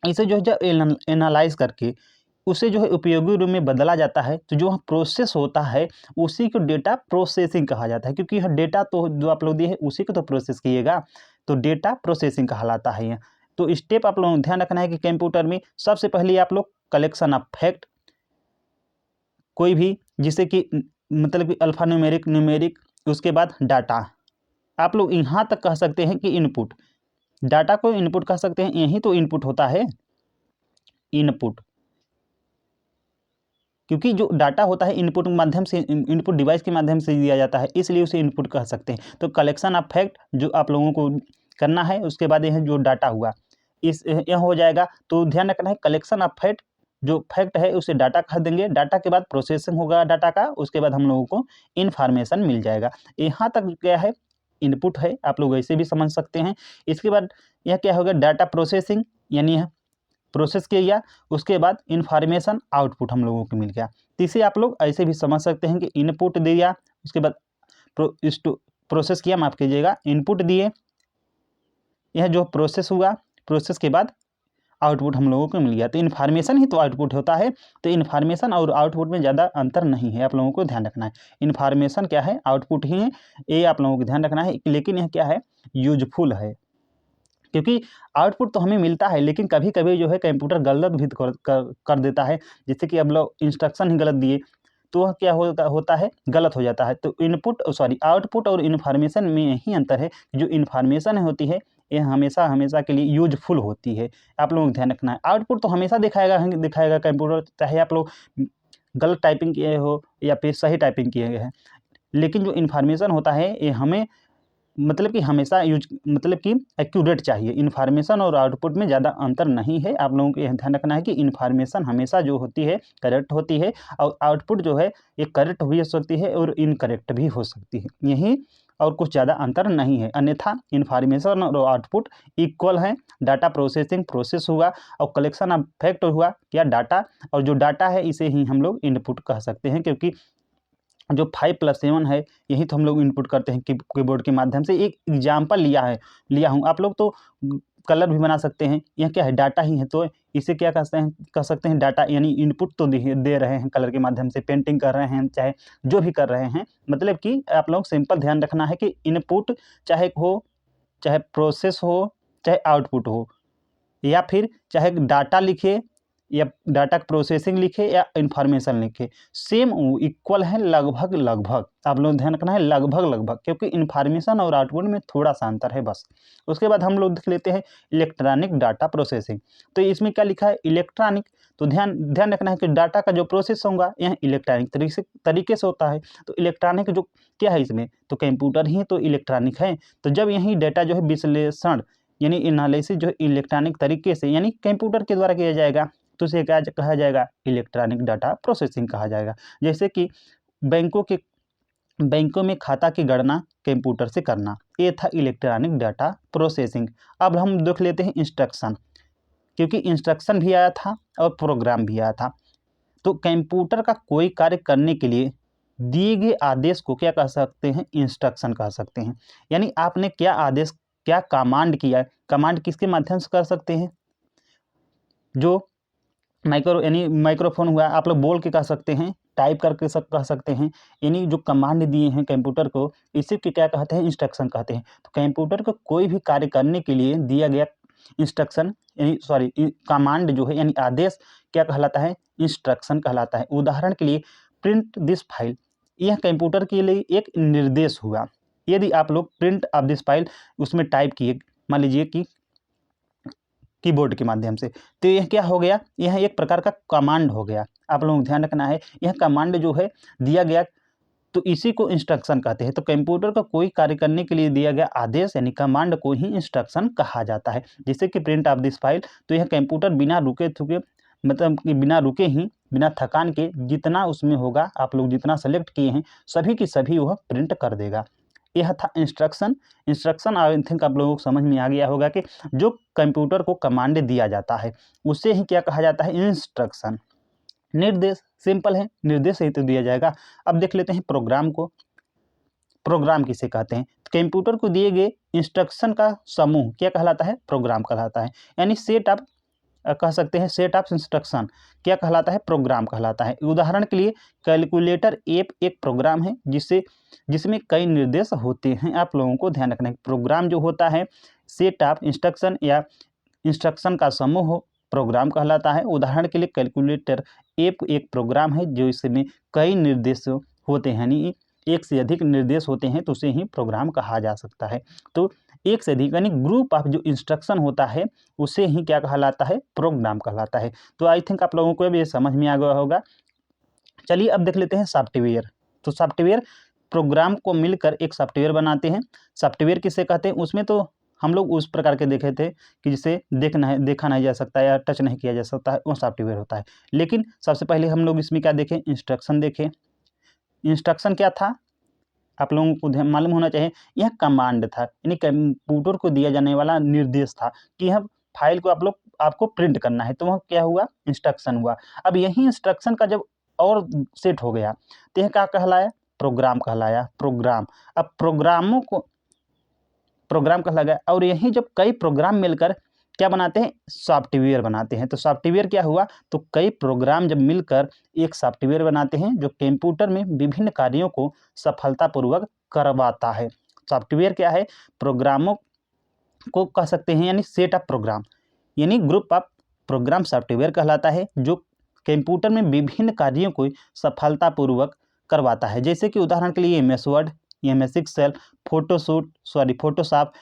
इसे जो है एनालाइज करके उसे जो है उपयोगी रूप में बदला जाता है। तो जो प्रोसेस होता है उसी को डेटा प्रोसेसिंग कहा जाता है, क्योंकि यह डेटा तो जो आप लोग दिए है उसी को तो प्रोसेस किएगा, तो डेटा प्रोसेसिंग कहलाता है यह। तो स्टेप आप लोगों को ध्यान रखना है कि कंप्यूटर में सबसे पहले आप लोग कलेक्शन ऑफ फैक्ट, कोई भी जिसे कि मतलब कि अल्फा न्यूमेरिक न्यूमेरिक, उसके बाद डाटा। आप लोग यहाँ तक कह सकते हैं कि इनपुट, डाटा को इनपुट कह सकते हैं, यही तो इनपुट होता है, इनपुट। क्योंकि जो डाटा होता है इनपुट के माध्यम से, इनपुट डिवाइस के माध्यम से दिया जाता है, इसलिए उसे इनपुट कह सकते हैं। तो कलेक्शन ऑफ फैक्ट जो आप लोगों को करना है, उसके बाद यह जो डाटा हुआ इस यह हो जाएगा। तो ध्यान रखना है, कलेक्शन ऑफ फैक्ट जो फैक्ट है उसे डाटा कह देंगे, डाटा के बाद प्रोसेसिंग होगा डाटा का, उसके बाद हम लोगों को इन्फॉर्मेशन मिल जाएगा। यहाँ तक क्या है, इनपुट है, आप लोग ऐसे भी समझ सकते हैं। इसके बाद यह क्या होगा, डाटा प्रोसेसिंग, यानी यह प्रोसेस किया, उसके बाद इन्फॉर्मेशन आउटपुट हम लोगों को मिल गया। तो इसे आप लोग ऐसे भी समझ सकते हैं कि इनपुट दिया, उसके बाद प्रोसेस किया, माफ कीजिएगा, इनपुट दिए, यह जो प्रोसेस हुआ, प्रोसेस के बाद आउटपुट हम लोगों को मिल गया। तो इन्फॉर्मेशन ही तो आउटपुट होता है। तो इन्फॉर्मेशन और आउटपुट में ज़्यादा अंतर नहीं है, आप लोगों को ध्यान रखना है। इन्फॉर्मेशन क्या है, आउटपुट ही है, ये आप लोगों को ध्यान रखना है। लेकिन यह क्या है, यूजफुल है, क्योंकि आउटपुट तो हमें मिलता है, लेकिन कभी कभी जो है कंप्यूटर गलत भी कर देता है। जैसे कि अब लोग इंस्ट्रक्शन ही गलत दिए तो वह क्या होता है, गलत हो जाता है। तो आउटपुट और इन्फॉर्मेशन में यही अंतर है। जो इन्फॉर्मेशन होती है ये हमेशा हमेशा के लिए यूजफुल होती है, आप लोगों को ध्यान रखना है। आउटपुट तो हमेशा दिखाएगा कंप्यूटर, चाहे आप लोग गलत टाइपिंग किए हो या फिर सही टाइपिंग किए गए हैं। लेकिन जो इन्फॉर्मेशन होता है ये हमें मतलब कि हमेशा मतलब कि एक्यूरेट चाहिए। इन्फॉर्मेशन और आउटपुट में ज़्यादा अंतर नहीं है। आप लोगों को यह ध्यान रखना है कि इन्फॉर्मेशन हमेशा जो होती है करेक्ट होती है, और आउटपुट जो है ये करेक्ट भी हो सकती है और इनकरेक्ट भी हो सकती है, यही और कुछ ज़्यादा अंतर नहीं है। अन्यथा इन्फॉर्मेशन और आउटपुट इक्वल हैं। डाटा प्रोसेसिंग प्रोसेस हुआ और कलेक्शन ऑफ फैक्ट हुआ क्या, डाटा, और जो डाटा है इसे ही हम लोग इनपुट कह सकते हैं, क्योंकि जो 5+7 है यही तो हम लोग इनपुट करते हैं कीबोर्ड के माध्यम से। एक एग्जाम्पल लिया हूँ। आप लोग तो कलर भी बना सकते हैं, यह क्या है, डाटा ही है। तो इसे क्या कह सकते हैं, डाटा, यानी इनपुट तो दे रहे हैं कलर के माध्यम से, पेंटिंग कर रहे हैं, चाहे जो भी कर रहे हैं। मतलब कि आप लोग सिंपल ध्यान रखना है कि इनपुट चाहे चाहे प्रोसेस हो, चाहे आउटपुट हो, या फिर चाहे डाटा लिखे या डाटा प्रोसेसिंग लिखे या इंफॉर्मेशन लिखे, सेम इक्वल है लगभग। आप लोग ध्यान रखना है लगभग, क्योंकि इंफॉर्मेशन और आउटपुट में थोड़ा सा अंतर है बस। उसके बाद हम लोग देख लेते हैं इलेक्ट्रॉनिक डाटा प्रोसेसिंग। तो इसमें क्या लिखा है, इलेक्ट्रॉनिक। तो ध्यान रखना है कि डाटा का जो प्रोसेस होगा यह इलेक्ट्रॉनिक तरीके से होता है। तो इलेक्ट्रॉनिक जो क्या है इसमें, तो कंप्यूटर ही तो इलेक्ट्रॉनिक है। तो जब यही डाटा जो है विश्लेषण यानी एनालिसिस जो इलेक्ट्रॉनिक तरीके से यानी कंप्यूटर के द्वारा किया जाएगा, तो उसे क्या कहा जाएगा, इलेक्ट्रॉनिक डाटा प्रोसेसिंग कहा जाएगा। जैसे कि बैंकों में खाता की गणना कंप्यूटर से करना, ये था इलेक्ट्रॉनिक डाटा प्रोसेसिंग। अब हम देख लेते हैं इंस्ट्रक्शन, क्योंकि इंस्ट्रक्शन भी आया था और प्रोग्राम भी आया था। तो कंप्यूटर का कोई कार्य करने के लिए दिए गए आदेश को क्या कह सकते हैं, इंस्ट्रक्शन कह सकते हैं। यानी आपने क्या आदेश, क्या कमांड किया है, कमांड किसके माध्यम से कर सकते हैं, जो माइक्रोफोन हुआ, आप लोग बोल के कह सकते हैं, टाइप करके कह सकते हैं। यानी जो कमांड दिए हैं कंप्यूटर को, इसी के क्या कहते हैं, इंस्ट्रक्शन कहते हैं। तो कंप्यूटर को कोई भी कार्य करने के लिए दिया गया इंस्ट्रक्शन यानी कमांड जो है यानी आदेश क्या कहलाता है, इंस्ट्रक्शन कहलाता है। उदाहरण के लिए प्रिंट दिस फाइल, यह कंप्यूटर के लिए एक निर्देश हुआ। यदि आप लोग प्रिंट ऑफ दिस फाइल उसमें टाइप किए, मान लीजिए कि कीबोर्ड के माध्यम से, तो यह क्या हो गया, यह एक प्रकार का कमांड हो गया। आप लोगों को ध्यान रखना है, यह कमांड जो है दिया गया, तो इसी को इंस्ट्रक्शन कहते हैं। तो कंप्यूटर का कोई कार्य करने के लिए दिया गया आदेश यानी कमांड को ही इंस्ट्रक्शन कहा जाता है। जैसे कि प्रिंट ऑफ दिस फाइल, तो यह कंप्यूटर बिना रुके मतलब कि बिना रुके ही, बिना थकान के, जितना उसमें होगा आप लोग जितना सेलेक्ट किए हैं सभी की सभी वह प्रिंट कर देगा। यह था इंस्ट्रक्शन। आई थिंक आप लोगों को समझ में आ गया होगा कि जो कंप्यूटर को कमांड दिया जाता है उसे ही क्या कहा जाता है, इंस्ट्रक्शन। निर्देश सिंपल है, निर्देश ही तो दिया जाएगा। अब देख लेते हैं प्रोग्राम को। प्रोग्राम किसे कहते हैं, कंप्यूटर को दिए गए इंस्ट्रक्शन का समूह क्या कहलाता है, प्रोग्राम कहलाता है। यानी सेट ऑफ कह सकते हैं, सेट ऑफ इंस्ट्रक्शन क्या कहलाता है, प्रोग्राम कहलाता है। उदाहरण के लिए कैलकुलेटर ऐप एक प्रोग्राम है जिसमें कई निर्देश होते हैं। आप लोगों को ध्यान रखना है, प्रोग्राम जो होता है सेट ऑफ इंस्ट्रक्शन या इंस्ट्रक्शन का समूह हो, प्रोग्राम कहलाता है। उदाहरण के लिए कैलकुलेटर ऐप एक प्रोग्राम है जो इसमें कई निर्देश होते हैं, यानी एक से अधिक निर्देश होते हैं, तो उसे ही प्रोग्राम कहा जा सकता है। तो एक से अधिक यानी ग्रुप ऑफ जो इंस्ट्रक्शन होता है उसे ही क्या कहलाता है, प्रोग्राम कहलाता है। तो आई थिंक आप लोगों को अब ये समझ में आ गया होगा। चलिए अब देख लेते हैं सॉफ्टवेयर। तो सॉफ्टवेयर प्रोग्राम को मिलकर एक सॉफ्टवेयर बनाते हैं। सॉफ्टवेयर किसे कहते हैं, उसमें तो हम लोग उस प्रकार के देखे थे कि जिसे देखा नहीं जा सकता या टच नहीं किया जा सकता है, वो सॉफ्टवेयर होता है। लेकिन सबसे पहले हम लोग इसमें क्या देखें, इंस्ट्रक्शन देखें। इंस्ट्रक्शन क्या था, आप लोगों को मालूम होना चाहिए, यह कमांड था, यानी कंप्यूटर को दिया जाने वाला निर्देश था कि यह फाइल को आपको प्रिंट करना है, तो वह क्या हुआ, इंस्ट्रक्शन हुआ। अब यही इंस्ट्रक्शन का जब और सेट हो गया तो यह क्या कहलाया, प्रोग्राम कहलाया, प्रोग्राम। अब प्रोग्राम कहलाया, और यही जब कई प्रोग्राम मिलकर क्या बनाते हैं, सॉफ्टवेयर बनाते हैं। तो सॉफ्टवेयर क्या हुआ, तो कई प्रोग्राम जब मिलकर एक सॉफ्टवेयर बनाते हैं जो कंप्यूटर में विभिन्न कार्यों को सफलतापूर्वक करवाता है। सॉफ्टवेयर क्या है, प्रोग्रामों को कह सकते हैं, यानी सेट ऑफ प्रोग्राम, यानी ग्रुप ऑफ प्रोग्राम सॉफ्टवेयर कहलाता है, जो कंप्यूटर में विभिन्न कार्यों को सफलतापूर्वक करवाता है। जैसे कि उदाहरण के लिए MS Word, MS Excel, Photoshop,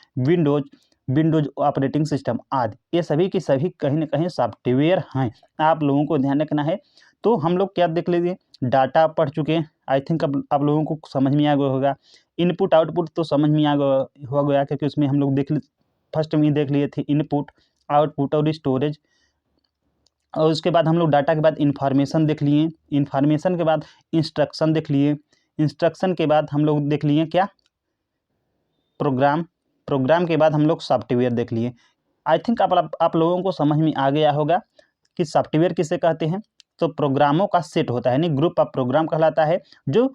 Windows operating system आदि, ये सभी की सभी कहीं ना कहीं सॉफ्टवेयर हैं। आप लोगों को ध्यान रखना है। तो हम लोग क्या देख लीजिए, डाटा पढ़ चुके हैं, आई थिंक अब आप लोगों को समझ में आ गया होगा। इनपुट आउटपुट तो समझ में आ गया हो गया, क्योंकि उसमें हम लोग फर्स्ट में ही देख लिए थे इनपुट, आउटपुट और स्टोरेज। और उसके बाद हम लोग डाटा के बाद इंफॉर्मेशन देख लिए, इंफॉर्मेशन के बाद इंस्ट्रक्शन देख लिए, इंस्ट्रक्शन के बाद हम लोग देख लिए क्या, प्रोग्राम, प्रोग्राम के बाद हम लोग सॉफ्टवेयर देख लिए। आई थिंक आप लोगों को समझ में आ गया होगा कि सॉफ्टवेयर किसे कहते हैं। तो प्रोग्रामों का सेट होता है, यानी ग्रुप ऑफ प्रोग्राम कहलाता है, जो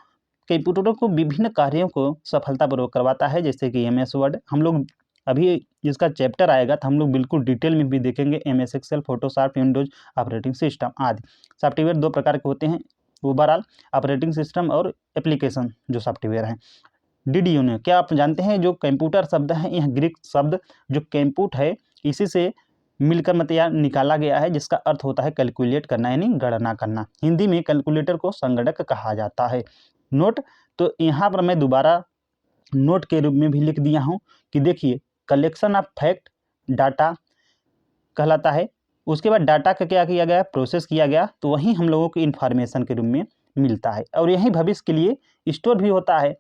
कंप्यूटरों को विभिन्न कार्यों को सफलतापूर्वक करवाता है। जैसे कि MS वर्ड, हम लोग अभी इसका चैप्टर आएगा तो हम लोग बिल्कुल डिटेल में भी देखेंगे। MS Excel, Photoshop, Windows operating system आदि। सॉफ्टवेयर दो प्रकार के होते हैं, ओवरऑल ऑपरेटिंग सिस्टम और एप्लीकेशन जो सॉफ्टवेयर हैं। DDU ने, क्या आप जानते हैं जो कंप्यूटर शब्द है, यह ग्रीक शब्द जो कंप्यूट है, इसी से मिलकर मतलब निकाला गया है, जिसका अर्थ होता है कैलकुलेट करना, यानी गणना करना। हिंदी में कैलकुलेटर को संगणक कहा जाता है। नोट, तो यहाँ पर मैं दोबारा नोट के रूप में भी लिख दिया हूँ कि देखिए, कलेक्शन ऑफ फैक्ट डाटा कहलाता है। उसके बाद डाटा का क्या किया गया, प्रोसेस किया गया, तो वहीं हम लोगों को इन्फॉर्मेशन के रूप में मिलता है। और यही भविष्य के लिए स्टोर भी होता है,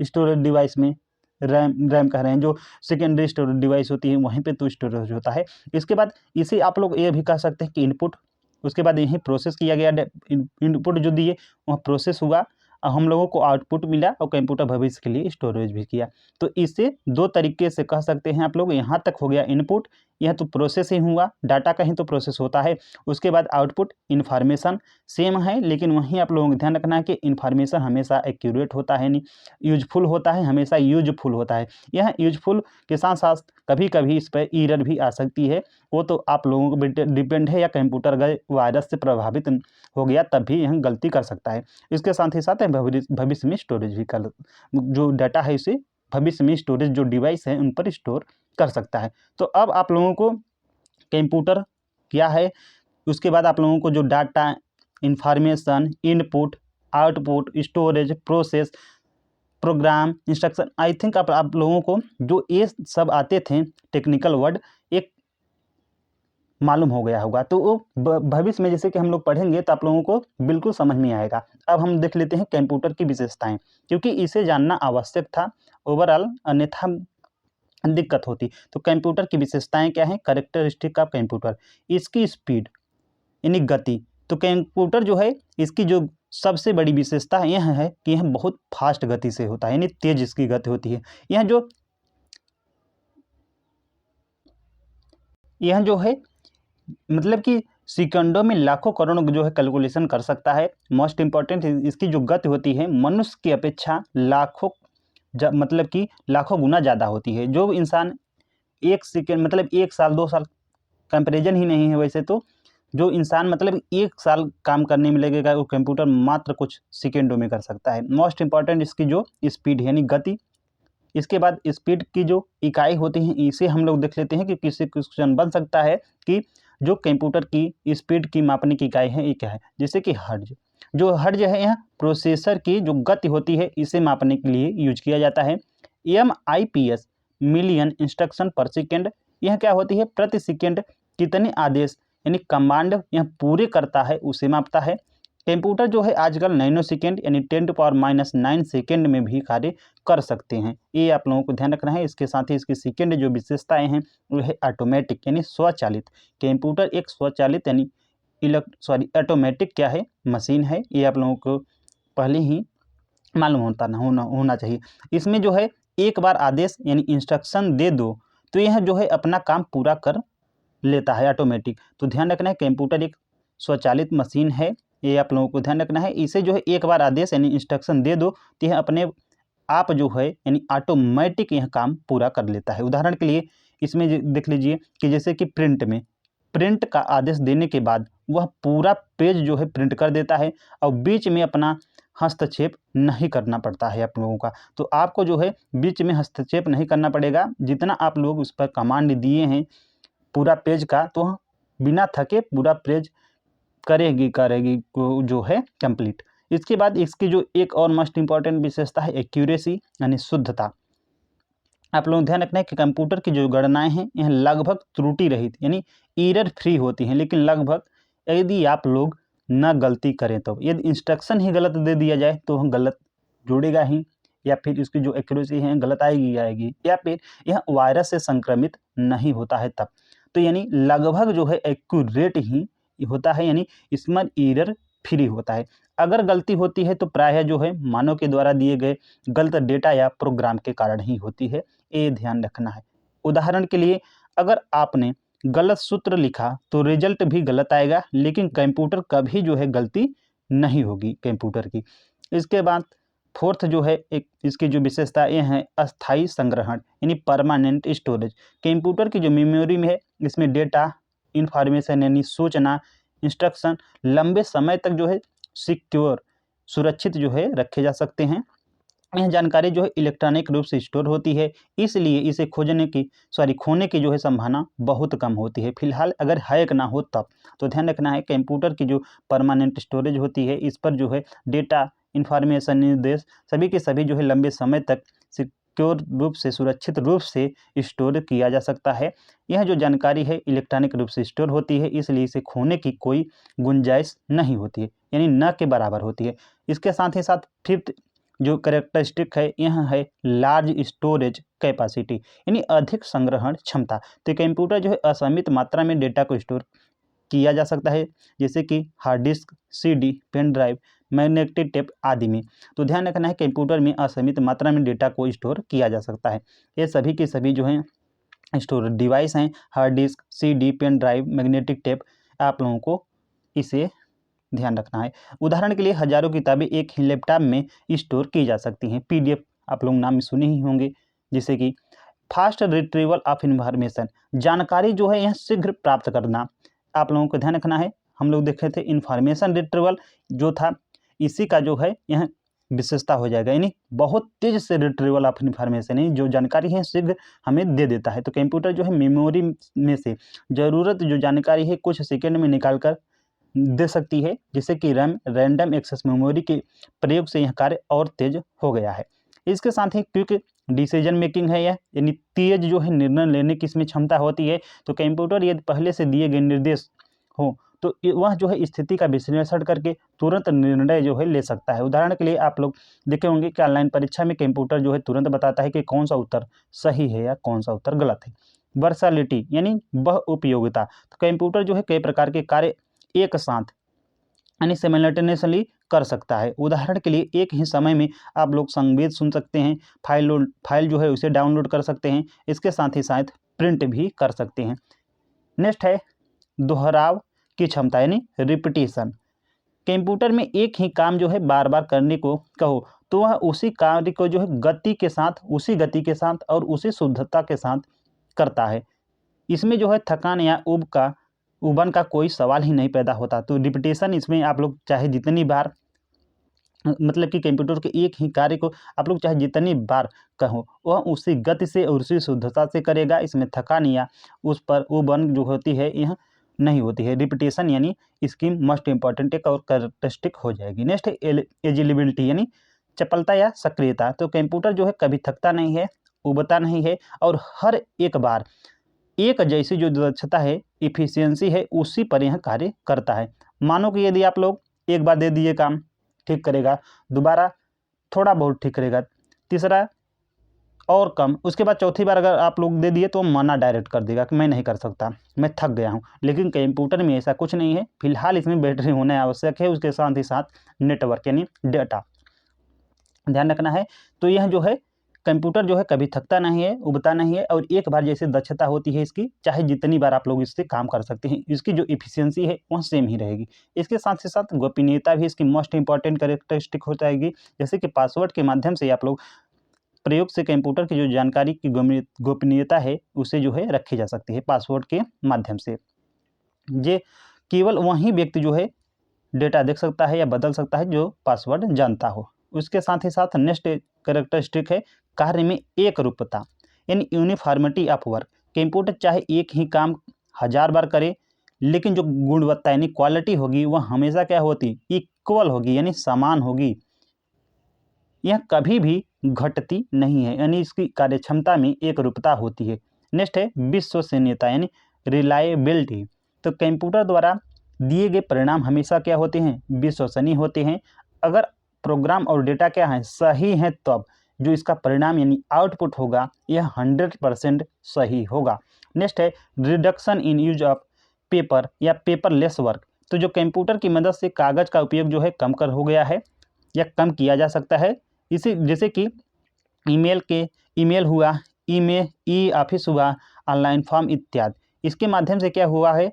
स्टोरेज डिवाइस में रैम कह रहे हैं, जो सेकेंडरी स्टोरेज डिवाइस होती है वहीं पे तो स्टोरेज होता है। इसके बाद इसे आप लोग ये भी कह सकते हैं कि इनपुट, उसके बाद यहीं प्रोसेस किया गया, इनपुट जो दिए वह प्रोसेस हुआ और हम लोगों को आउटपुट मिला, और कंप्यूटर भविष्य के लिए स्टोरेज भी किया। तो इससे दो तरीके से कह सकते हैं आप लोग। यहाँ तक हो गया इनपुट, यह तो प्रोसेस ही हुआ, डाटा का ही तो प्रोसेस होता है। उसके बाद आउटपुट इन्फॉर्मेशन सेम है, लेकिन वहीं आप लोगों को ध्यान रखना है कि इन्फॉर्मेशन हमेशा एक्यूरेट होता है, नहीं यूजफुल होता है, हमेशा यूजफुल होता है। यह यूजफुल के साथ साथ कभी कभी इस पर एरर भी आ सकती है, वो तो आप लोगों को डिपेंड है, या कंप्यूटर अगर वायरस से प्रभावित हो गया तब भी यह गलती कर सकता है। इसके साथ ही साथ भविष्य में स्टोरेज भी कर, जो डाटा है इसे भविष्य में स्टोरेज जो डिवाइस है उन पर स्टोर कर सकता है। तो अब आप लोगों को कंप्यूटर क्या है, उसके बाद आप लोगों को जो data, information, input, output, storage, process, program, instruction, I think आप लोगों को जो ये सब आते थे टेक्निकल वर्ड, एक मालूम हो गया होगा। तो वो भविष्य में जैसे कि हम लोग पढ़ेंगे तो आप लोगों को बिल्कुल समझ में आएगा। अब हम देख लेते हैं कंप्यूटर की विशेषताएं, क्योंकि इसे जानना आवश्यक था, ओवरऑल अन्यथा दिक्कत होती। तो कंप्यूटर की विशेषताएं क्या हैं, कैरेक्टरिस्टिक ऑफ कंप्यूटर, इसकी स्पीड यानी गति। तो कंप्यूटर जो है, इसकी जो सबसे बड़ी विशेषता यह है कि यह बहुत फास्ट गति से होता है, यानी तेज इसकी गति होती है। यह जो है मतलब कि सेकंडों में लाखों करोड़ों जो है कैलकुलेशन कर सकता है। मोस्ट इंपॉर्टेंट, इसकी जो गति होती है मनुष्य की अपेक्षा लाखों मतलब कि लाखों गुना ज़्यादा होती है। जो इंसान एक सेकेंड मतलब 1 साल 2 साल कंपेरिजन ही नहीं है वैसे तो, जो इंसान मतलब 1 साल काम करने में लगेगा वो कंप्यूटर मात्र कुछ सेकेंडों में कर सकता है। मोस्ट इंपॉर्टेंट इसकी जो स्पीड है यानी गति। इसके बाद स्पीड की जो इकाई होती है, इसे हम लोग देख लेते हैं कि किसी क्वेश्चन बन सकता है कि जो कंप्यूटर की स्पीड की मापने की इकाई है ये क्या है, जैसे कि हर्ट्ज। जो हर्ट्ज है यह प्रोसेसर की जो गति होती है इसे मापने के लिए यूज किया जाता है। MIPS मिलियन इंस्ट्रक्शन पर सेकेंड, यह क्या होती है, प्रति सेकेंड कितने आदेश यानी कमांड यह पूरे करता है उसे मापता है। कंप्यूटर जो है आजकल नैनो सेकेंड यानी 10⁻⁹ सेकेंड में भी कार्य कर सकते हैं, ये आप लोगों को ध्यान रखना है। इसके साथ ही इसकी सेकेंड जो विशेषताएं हैं वो है ऑटोमेटिक यानी स्वचालित। कंप्यूटर एक स्वचालित यानी ऑटोमेटिक क्या है, मशीन है, ये आप लोगों को पहले ही मालूम होना चाहिए। इसमें जो है एक बार आदेश यानी इंस्ट्रक्शन दे दो तो यह जो है अपना काम पूरा कर लेता है ऑटोमेटिक। तो ध्यान रखना है कंप्यूटर एक स्वचालित मशीन है, ये आप लोगों को ध्यान रखना है। इसे जो है एक बार आदेश यानी इंस्ट्रक्शन दे दो तो यह अपने आप जो है यानी ऑटोमेटिक यह काम पूरा कर लेता है। उदाहरण के लिए इसमें देख लीजिए कि जैसे कि प्रिंट का आदेश देने के बाद वह पूरा पेज जो है प्रिंट कर देता है और बीच में अपना हस्तक्षेप नहीं करना पड़ता है आप लोगों का। तो आपको जो है बीच में हस्तक्षेप नहीं करना पड़ेगा, जितना आप लोग उस पर कमांड दिए हैं पूरा पेज का, तो बिना थके पूरा पेज करेगी को जो है कंप्लीट। इसके बाद इसकी जो एक और मोस्ट इंपॉर्टेंट विशेषता है एक्यूरेसी यानी शुद्धता। आप लोग ध्यान रखना है कि कंप्यूटर की जो गणनाएं हैं यह लगभग त्रुटि रहित यानी एरर फ्री होती हैं, लेकिन लगभग, यदि आप लोग न गलती करें तो, यदि इंस्ट्रक्शन ही गलत दे दिया जाए तो हम गलत जुड़ेगा ही, या फिर इसकी जो एक्यूरेसी है गलत आएगी, या फिर यह वायरस से संक्रमित नहीं होता है तब। तो यानी लगभग जो है एक्यूरेट ही होता है, यानी इसमें एरर फ्री होता है। अगर गलती होती है तो प्रायः जो है मानव के द्वारा दिए गए गलत डेटा या प्रोग्राम के कारण ही होती है, ये ध्यान रखना है। उदाहरण के लिए अगर आपने गलत सूत्र लिखा तो रिजल्ट भी गलत आएगा, लेकिन कंप्यूटर कभी जो है गलती नहीं होगी कंप्यूटर की। इसके बाद फोर्थ जो है एक इसकी जो विशेषता ये है अस्थायी संग्रहण यानी परमानेंट स्टोरेज। कंप्यूटर की जो मेमोरी में है इसमें डेटा, इंफॉर्मेशन यानी सूचना, इंस्ट्रक्शन लंबे समय तक जो है सिक्योर सुरक्षित जो है रखे जा सकते हैं। यह जानकारी जो है इलेक्ट्रॉनिक रूप से स्टोर होती है, इसलिए इसे खोने की जो है संभावना बहुत कम होती है। फिलहाल अगर हैक ना हो तब। तो ध्यान रखना है कंप्यूटर की जो परमानेंट स्टोरेज होती है इस पर जो है डेटा, इंफॉर्मेशन, निर्देश सभी के सभी जो है लंबे समय तक सिक्योर रूप से सुरक्षित रूप से स्टोर किया जा सकता है। यह जो जानकारी है इलेक्ट्रॉनिक रूप से स्टोर होती है, इसलिए इसे खोने की कोई गुंजाइश नहीं होती है, यानी न के बराबर होती है। इसके साथ ही साथ फिफ्थ जो कैरेक्टरिस्टिक है यह है लार्ज स्टोरेज कैपेसिटी यानी अधिक संग्रहण क्षमता। तो कंप्यूटर जो है असीमित मात्रा में डेटा को स्टोर किया जा सकता है, जैसे कि hard disk, CD, pen drive, magnetic tape आदि में। तो ध्यान रखना है कंप्यूटर में असीमित मात्रा में डेटा को स्टोर किया जा सकता है। ये सभी के सभी जो हैं स्टोरेज डिवाइस हैं, hard disk, CD, pen drive, magnetic tape, आप लोगों को इसे ध्यान रखना है। उदाहरण के लिए हजारों किताबें एक ही लैपटॉप में स्टोर की जा सकती हैं। पीडीएफ आप लोग नाम सुने ही होंगे, जैसे कि फास्ट रिट्रीवल ऑफ इन्फॉर्मेशन, जानकारी जो है यह शीघ्र प्राप्त करना। आप लोगों को ध्यान रखना है, हम लोग देखे थे इन्फॉर्मेशन रिट्रीवल जो था, इसी का जो है यह विशेषता हो जाएगा, यानी बहुत तेज से रिट्रीवल ऑफ इन्फॉर्मेशन, यानी जो जानकारी है शीघ्र हमें दे देता है। तो कंप्यूटर जो है मेमोरी में से ज़रूरत जो जानकारी है कुछ सेकेंड में निकाल कर दे सकती है, जिससे कि रैंडम एक्सेस मेमोरी के प्रयोग से यह कार्य और तेज हो गया है। इसके साथ ही क्विक डिसीजन मेकिंग है यह, यानी तेज जो है निर्णय लेने की इसमें क्षमता होती है। तो कंप्यूटर यदि पहले से दिए गए निर्देश हो तो वह जो है स्थिति का विश्लेषण करके तुरंत निर्णय जो है ले सकता है। उदाहरण के लिए आप लोग देखे होंगे कि ऑनलाइन परीक्षा में कंप्यूटर जो है तुरंत बताता है कि कौन सा उत्तर सही है या कौन सा उत्तर गलत है। वर्सैलिटी यानी बहुउपयोगिता, तो कंप्यूटर जो है कई प्रकार के कार्य एक साथ यानी सिमिलटेनियसली कर सकता है। उदाहरण के लिए एक ही समय में आप लोग संगीत सुन सकते हैं, फाइल जो है उसे डाउनलोड कर सकते हैं, इसके साथ ही साथ प्रिंट भी कर सकते हैं। नेक्स्ट है दोहराव की क्षमता यानी रिपीटिशन। कंप्यूटर में एक ही काम जो है बार बार करने को कहो तो वह उसी कार्य को जो है उसी गति के साथ और उसी शुद्धता के साथ करता है। इसमें जो है थकान या उबन का कोई सवाल ही नहीं पैदा होता। तो रिपीटेशन इसमें आप लोग चाहे जितनी बार मतलब कि कंप्यूटर के एक ही कार्य को आप लोग चाहे जितनी बार कहो वह उसी गति से और उसी शुद्धता से करेगा। इसमें थकान या उस पर उबन जो होती है यह नहीं होती है। रिपीटेशन यानी इसकी मोस्ट इंपॉर्टेंट एक और कैरेक्टरिस्टिक हो जाएगी। नेक्स्ट है एजिलिबिलिटी यानी चपलता या सक्रियता। तो कंप्यूटर जो है कभी थकता नहीं है, उबता नहीं है और हर एक बार एक जैसी जो दक्षता है, इफिशियंसी है, उसी पर यह कार्य करता है। मानो कि यदि आप लोग एक बार दे दिए काम ठीक करेगा, दोबारा थोड़ा बहुत ठीक करेगा, तीसरा और कम, उसके बाद चौथी बार अगर आप लोग दे दिए तो मना डायरेक्ट कर देगा कि मैं नहीं कर सकता, मैं थक गया हूँ। लेकिन कंप्यूटर में ऐसा कुछ नहीं है। फिलहाल इसमें बैटरी होना आवश्यक है, उसके साथ ही साथ नेटवर्क यानी डेटा ध्यान रखना है। तो यह जो है कंप्यूटर जो है कभी थकता नहीं है, उबता नहीं है और एक बार जैसे दक्षता होती है इसकी, चाहे जितनी बार आप लोग इससे काम कर सकते हैं, इसकी जो इफिशियंसी है वह सेम ही रहेगी। इसके साथ ही साथ गोपनीयता भी इसकी मोस्ट इंपॉर्टेंट कैरेक्टरिस्टिक हो जाएगी। जैसे कि पासवर्ड के माध्यम से आप लोग प्रयोग से कंप्यूटर की जो जानकारी की गोपनीयता है उसे जो है रखी जा सकती है पासवर्ड के माध्यम से। ये केवल वही व्यक्ति जो है डेटा देख सकता है या बदल सकता है जो पासवर्ड जानता हो। उसके साथ ही साथ नेक्स्ट कैरेक्टरिस्टिक है कार्य में एक रूपता, यानी यूनिफॉर्मिटी ऑफ वर्क। कंप्यूटर चाहे एक ही काम 1000 बार करे, लेकिन जो गुणवत्ता यानी क्वालिटी होगी वह हमेशा क्या होती, इक्वल होगी, यानी समान होगी। यह कभी भी घटती नहीं है, यानी इसकी कार्यक्षमता में एक रूपता होती है। नेक्स्ट है विश्वसनीयता यानी रिलायबिलिटी। तो कंप्यूटर द्वारा दिए गए परिणाम हमेशा क्या होते हैं, विश्वसनीय होते हैं। अगर प्रोग्राम और डेटा क्या है, सही है, तब जो इसका परिणाम यानी आउटपुट होगा यह 100% सही होगा। नेक्स्ट है reduction in use of paper या पेपरलेस वर्क। तो जो कंप्यूटर की मदद से कागज़ का उपयोग जो है कम कर हो गया है या कम किया जा सकता है। इसी जैसे कि ईमेल हुआ, ई ऑफिस हुआ, ऑनलाइन फॉर्म इत्यादि। इसके माध्यम से क्या हुआ है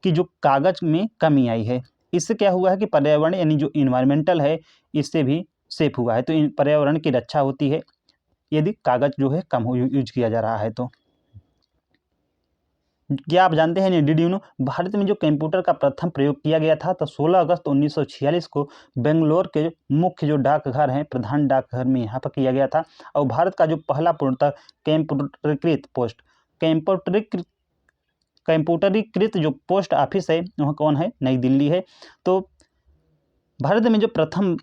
कि जो कागज़ में कमी आई है। इससे क्या हुआ है कि पर्यावरण यानी जो इन्वायरमेंटल है इससे भी सेफ हुआ है। तो पर्यावरण की रक्षा होती है यदि कागज़ जो है कम यूज किया जा रहा है। तो क्या आप जानते हैं, डिड यू नो, भारत में जो कंप्यूटर का प्रथम प्रयोग किया गया था तो 16 अगस्त 1946 को बेंगलोर के मुख्य जो डाकघर हैं, प्रधान डाकघर में यहाँ पर किया गया था। और भारत का जो पहला पूर्णतः कंप्यूटरीकृत कंप्यूटरीकृत जो पोस्ट ऑफिस है वह कौन है, नई दिल्ली है। तो भारत में जो प्रथम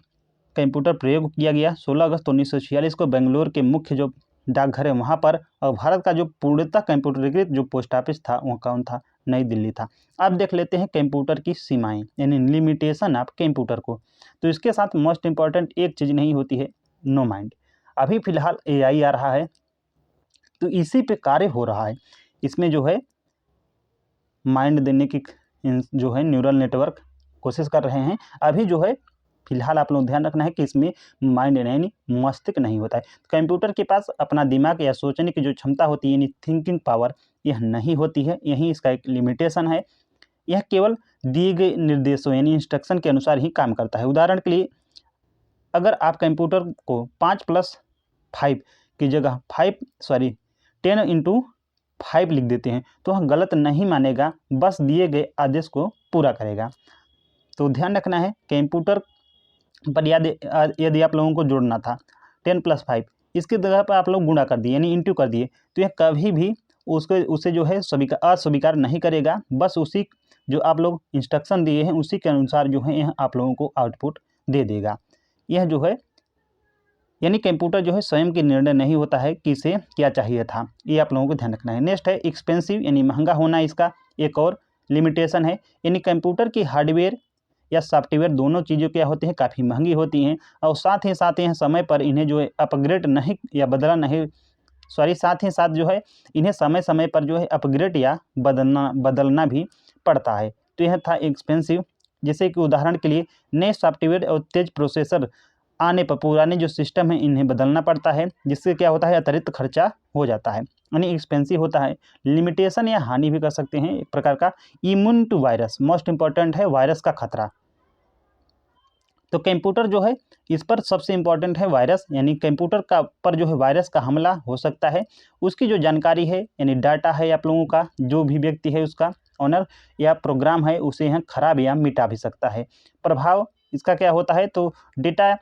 कंप्यूटर प्रयोग किया गया 16 अगस्त 1946 को बेंगलोर के मुख्य जो डाकघर है वहाँ पर। और भारत का जो पूर्णतः कंप्यूटरीकृत जो पोस्ट ऑफिस था वह कौन था, नई दिल्ली था। अब देख लेते हैं कंप्यूटर की सीमाएं यानी लिमिटेशन ऑफ कंप्यूटर को। तो इसके साथ मोस्ट इंपॉर्टेंट एक चीज़ नहीं होती है, नो माइंड। अभी फिलहाल AI आ रहा है तो इसी पे कार्य हो रहा है। इसमें जो है माइंड देने की जो है न्यूरल नेटवर्क कोशिश कर रहे हैं। अभी जो है फिलहाल आप लोग ध्यान रखना है कि इसमें माइंड यानी मस्तिष्क नहीं होता है। कंप्यूटर के पास अपना दिमाग या सोचने की जो क्षमता होती है यानी थिंकिंग पावर, यह नहीं होती है। यही इसका एक लिमिटेशन है। यह केवल दिए गए निर्देशों यानी इंस्ट्रक्शन के अनुसार ही काम करता है। उदाहरण के लिए अगर आप कंप्यूटर को 5+5 की जगह 10 × 5 लिख देते हैं तो वह गलत नहीं मानेगा, बस दिए गए आदेश को पूरा करेगा। तो ध्यान रखना है कंप्यूटर पर यदि आप लोगों को जोड़ना था 10+5, इसके जगह पर आप लोग गुणा कर दिए यानी इंटू कर दिए, तो यह कभी भी उसे जो है अस्वीकार नहीं करेगा। बस उसी जो आप लोग इंस्ट्रक्शन दिए हैं उसी के अनुसार जो है यह आप लोगों को आउटपुट दे देगा। यह जो है यानी कंप्यूटर जो है स्वयं के निर्णय नहीं होता है कि इसे क्या चाहिए था, ये आप लोगों को ध्यान रखना है। नेक्स्ट है एक्सपेंसिव यानी महंगा होना, इसका एक और लिमिटेशन है। यानी कंप्यूटर की हार्डवेयर या सॉफ्टवेयर दोनों चीज़ें क्या होती हैं, काफ़ी महंगी होती हैं। और साथ ही साथ यह समय पर इन्हें जो है अपग्रेड नहीं या बदला नहीं साथ ही साथ जो है इन्हें समय समय पर जो है अपग्रेड या बदलना भी पड़ता है। तो यह था एक्सपेंसिव। जैसे कि उदाहरण के लिए नए सॉफ्टवेयर और तेज प्रोसेसर आने पर पुराने जो सिस्टम है इन्हें बदलना पड़ता है, जिससे क्या होता है अतिरिक्त खर्चा हो जाता है, यानी एक्सपेंसिव होता है। लिमिटेशन या हानि भी कर सकते हैं एक प्रकार का। Immune to virus, most important है वायरस का खतरा। तो कंप्यूटर जो है इस पर सबसे इम्पॉर्टेंट है वायरस, यानी कंप्यूटर का पर जो है वायरस का हमला हो सकता है। उसकी जो जानकारी है यानी डाटा है आप लोगों का, जो भी व्यक्ति है उसका ऑनर या प्रोग्राम है उसे यहाँ खराब या मिटा भी सकता है। प्रभाव इसका क्या होता है, तो डेटा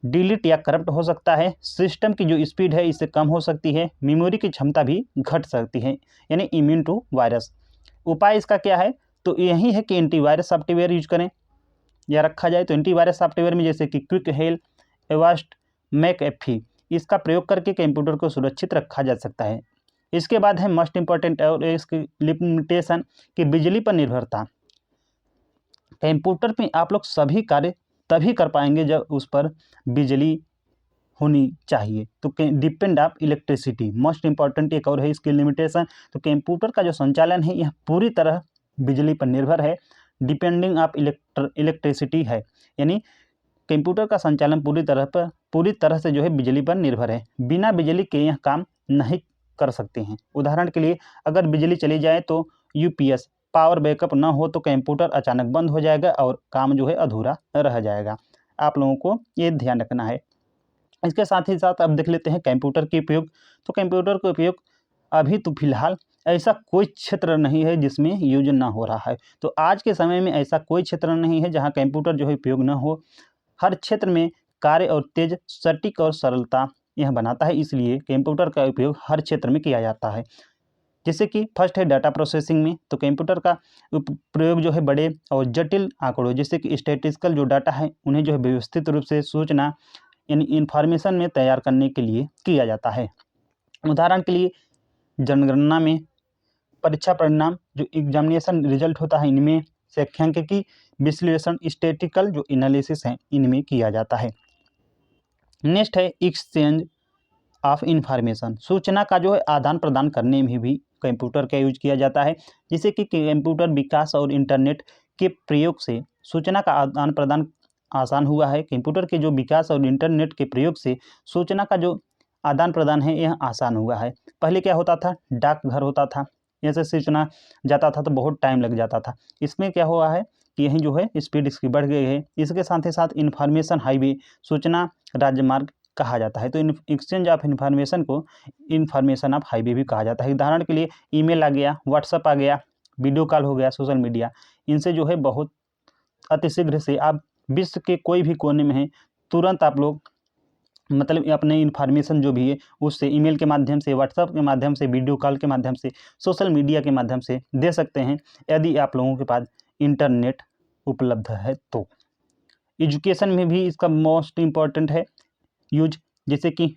डिलीट या करप्ट हो सकता है। सिस्टम की जो स्पीड है इससे कम हो सकती है। मेमोरी की क्षमता भी घट सकती है, यानी इम्यून टू वायरस। उपाय इसका क्या है, तो यही है कि एंटीवायरस सॉफ्टवेयर यूज करें या रखा जाए। तो एंटीवायरस सॉफ्टवेयर में जैसे कि क्विक हेल्प, एवास्ट, मैकएफी, इसका प्रयोग करके कंप्यूटर को सुरक्षित रखा जा सकता है। इसके बाद है मोस्ट इंपॉर्टेंट और इसकी लिमिटेशन की बिजली पर निर्भरता। कंप्यूटर में आप लोग सभी कार्य तभी कर पाएंगे जब उस पर बिजली होनी चाहिए। तो depend of electricity, most important एक और है इसकी लिमिटेशन। तो कंप्यूटर का जो संचालन है यह पूरी तरह बिजली पर निर्भर है, डिपेंडिंग ऑफ इलेक्ट्रिसिटी है, यानी कंप्यूटर का संचालन पूरी तरह से जो है बिजली पर निर्भर है। बिना बिजली के यह काम नहीं कर सकते हैं। उदाहरण के लिए अगर बिजली चली जाए तो यूपीएस पावर बैकअप ना हो तो कंप्यूटर अचानक बंद हो जाएगा और काम जो है अधूरा रह जाएगा। आप लोगों को ये ध्यान रखना है। इसके साथ ही साथ अब देख लेते हैं कंप्यूटर के उपयोग। तो कंप्यूटर का उपयोग अभी तो फिलहाल ऐसा कोई क्षेत्र नहीं है जिसमें यूज ना हो रहा है। तो आज के समय में ऐसा कोई क्षेत्र नहीं है जहाँ कंप्यूटर जो है उपयोग ना हो। हर क्षेत्र में कार्य और तेज, सटीक और सरलता यह बनाता है, इसलिए कंप्यूटर का उपयोग हर क्षेत्र में किया जाता है। जैसे कि फर्स्ट है डाटा प्रोसेसिंग में, तो कंप्यूटर का प्रयोग जो है बड़े और जटिल आंकड़ों जैसे कि स्टैटिस्टिकल जो डाटा है उन्हें जो है व्यवस्थित रूप से सूचना यानी इंफॉर्मेशन में तैयार करने के लिए किया जाता है। उदाहरण के लिए जनगणना में परीक्षा परिणाम जो एग्जामिनेशन रिजल्ट होता है इनमें सांख्यिकी विश्लेषण स्टैटिस्टिकल जो एनालिसिस है इनमें किया जाता है। नेक्स्ट है एक्सचेंज ऑफ इंफॉर्मेशन, सूचना का जो है आदान प्रदान करने में भी कंप्यूटर का यूज किया जाता है। जैसे कि कंप्यूटर विकास और इंटरनेट के प्रयोग से सूचना का आदान प्रदान आसान हुआ है। कंप्यूटर के जो विकास और इंटरनेट के प्रयोग से सूचना का जो आदान प्रदान है यह आसान हुआ है। पहले क्या होता था, डाकघर होता था, ऐसे सूचना जाता था तो बहुत टाइम लग जाता था। इसमें क्या हुआ है कि यही जो है स्पीड इसकी बढ़ गई है। इसके साथ ही साथ इंफॉर्मेशन हाईवे सूचना राजमार्ग कहा जाता है। तो एक्सचेंज ऑफ इंफॉर्मेशन को इंफॉर्मेशन ऑफ हाईवे भी कहा जाता है। उदाहरण के लिए ईमेल आ गया, व्हाट्सअप आ गया, वीडियो कॉल हो गया, सोशल मीडिया, इनसे जो है बहुत अतिशीघ्र से आप विश्व के कोई भी कोने में हैं तुरंत आप लोग मतलब अपने इन्फॉर्मेशन जो भी है उससे ईमेल के माध्यम से, व्हाट्सएप के माध्यम से, वीडियो कॉल के माध्यम से, सोशल मीडिया के माध्यम से दे सकते हैं यदि आप लोगों के पास इंटरनेट उपलब्ध है तो। एजुकेशन में भी इसका मोस्ट इम्पॉर्टेंट है यूज, जैसे कि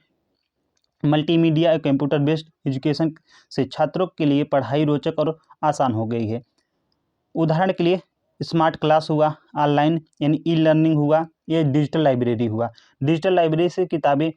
मल्टीमीडिया और कंप्यूटर बेस्ड एजुकेशन से छात्रों के लिए पढ़ाई रोचक और आसान हो गई है। उदाहरण के लिए स्मार्ट क्लास हुआ, ऑनलाइन यानी ई लर्निंग हुआ, ये डिजिटल लाइब्रेरी हुआ। डिजिटल लाइब्रेरी से किताबें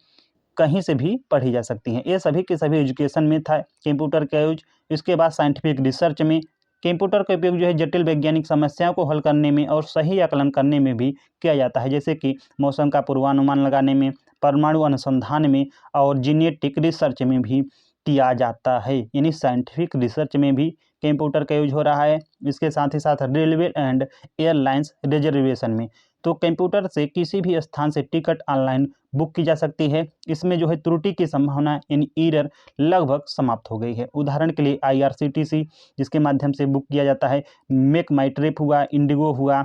कहीं से भी पढ़ी जा सकती हैं। ये सभी के सभी एजुकेशन में था कंप्यूटर का यूज। इसके बाद साइंटिफिक रिसर्च में कंप्यूटर का उपयोग जो है जटिल वैज्ञानिक समस्याओं को हल करने में और सही आकलन करने में भी किया जाता है। जैसे कि मौसम का पूर्वानुमान लगाने में, परमाणु अनुसंधान में और जीनेटिक रिसर्च में भी किया जाता है, यानी साइंटिफिक रिसर्च में भी कंप्यूटर का यूज हो रहा है। इसके साथ ही साथ रेलवे एंड एयरलाइंस रिजर्वेशन में, तो कंप्यूटर से किसी भी स्थान से टिकट ऑनलाइन बुक की जा सकती है। इसमें जो है त्रुटि की संभावना यानी एरर लगभग समाप्त हो गई है। उदाहरण के लिए IRCTC जिसके माध्यम से बुक किया जाता है, मेक माई ट्रिप हुआ, इंडिगो हुआ,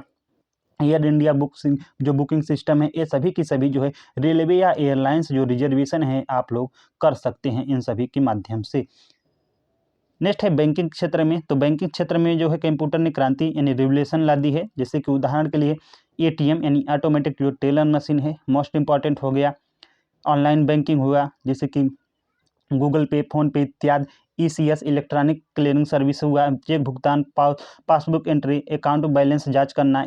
एयर इंडिया बुकिंग जो बुकिंग सिस्टम है, ये सभी की सभी जो है रेलवे या एयरलाइंस जो रिजर्वेशन है आप लोग कर सकते हैं इन सभी के माध्यम से। नेक्स्ट है बैंकिंग क्षेत्र में, तो बैंकिंग क्षेत्र में जो है कंप्यूटर ने क्रांति यानी रिवोल्यूशन ला दी है। जैसे कि उदाहरण के लिए ATM यानी ऑटोमेटिक जो टेलर मशीन है मोस्ट इंपॉर्टेंट हो गया। ऑनलाइन बैंकिंग हुआ जैसे कि गूगल पे, फोन पे इत्यादि। ECS इलेक्ट्रॉनिक क्लियरिंग सर्विस हुआ, चेक भुगतान, पासबुक एंट्री, अकाउंट बैलेंस जांच करना।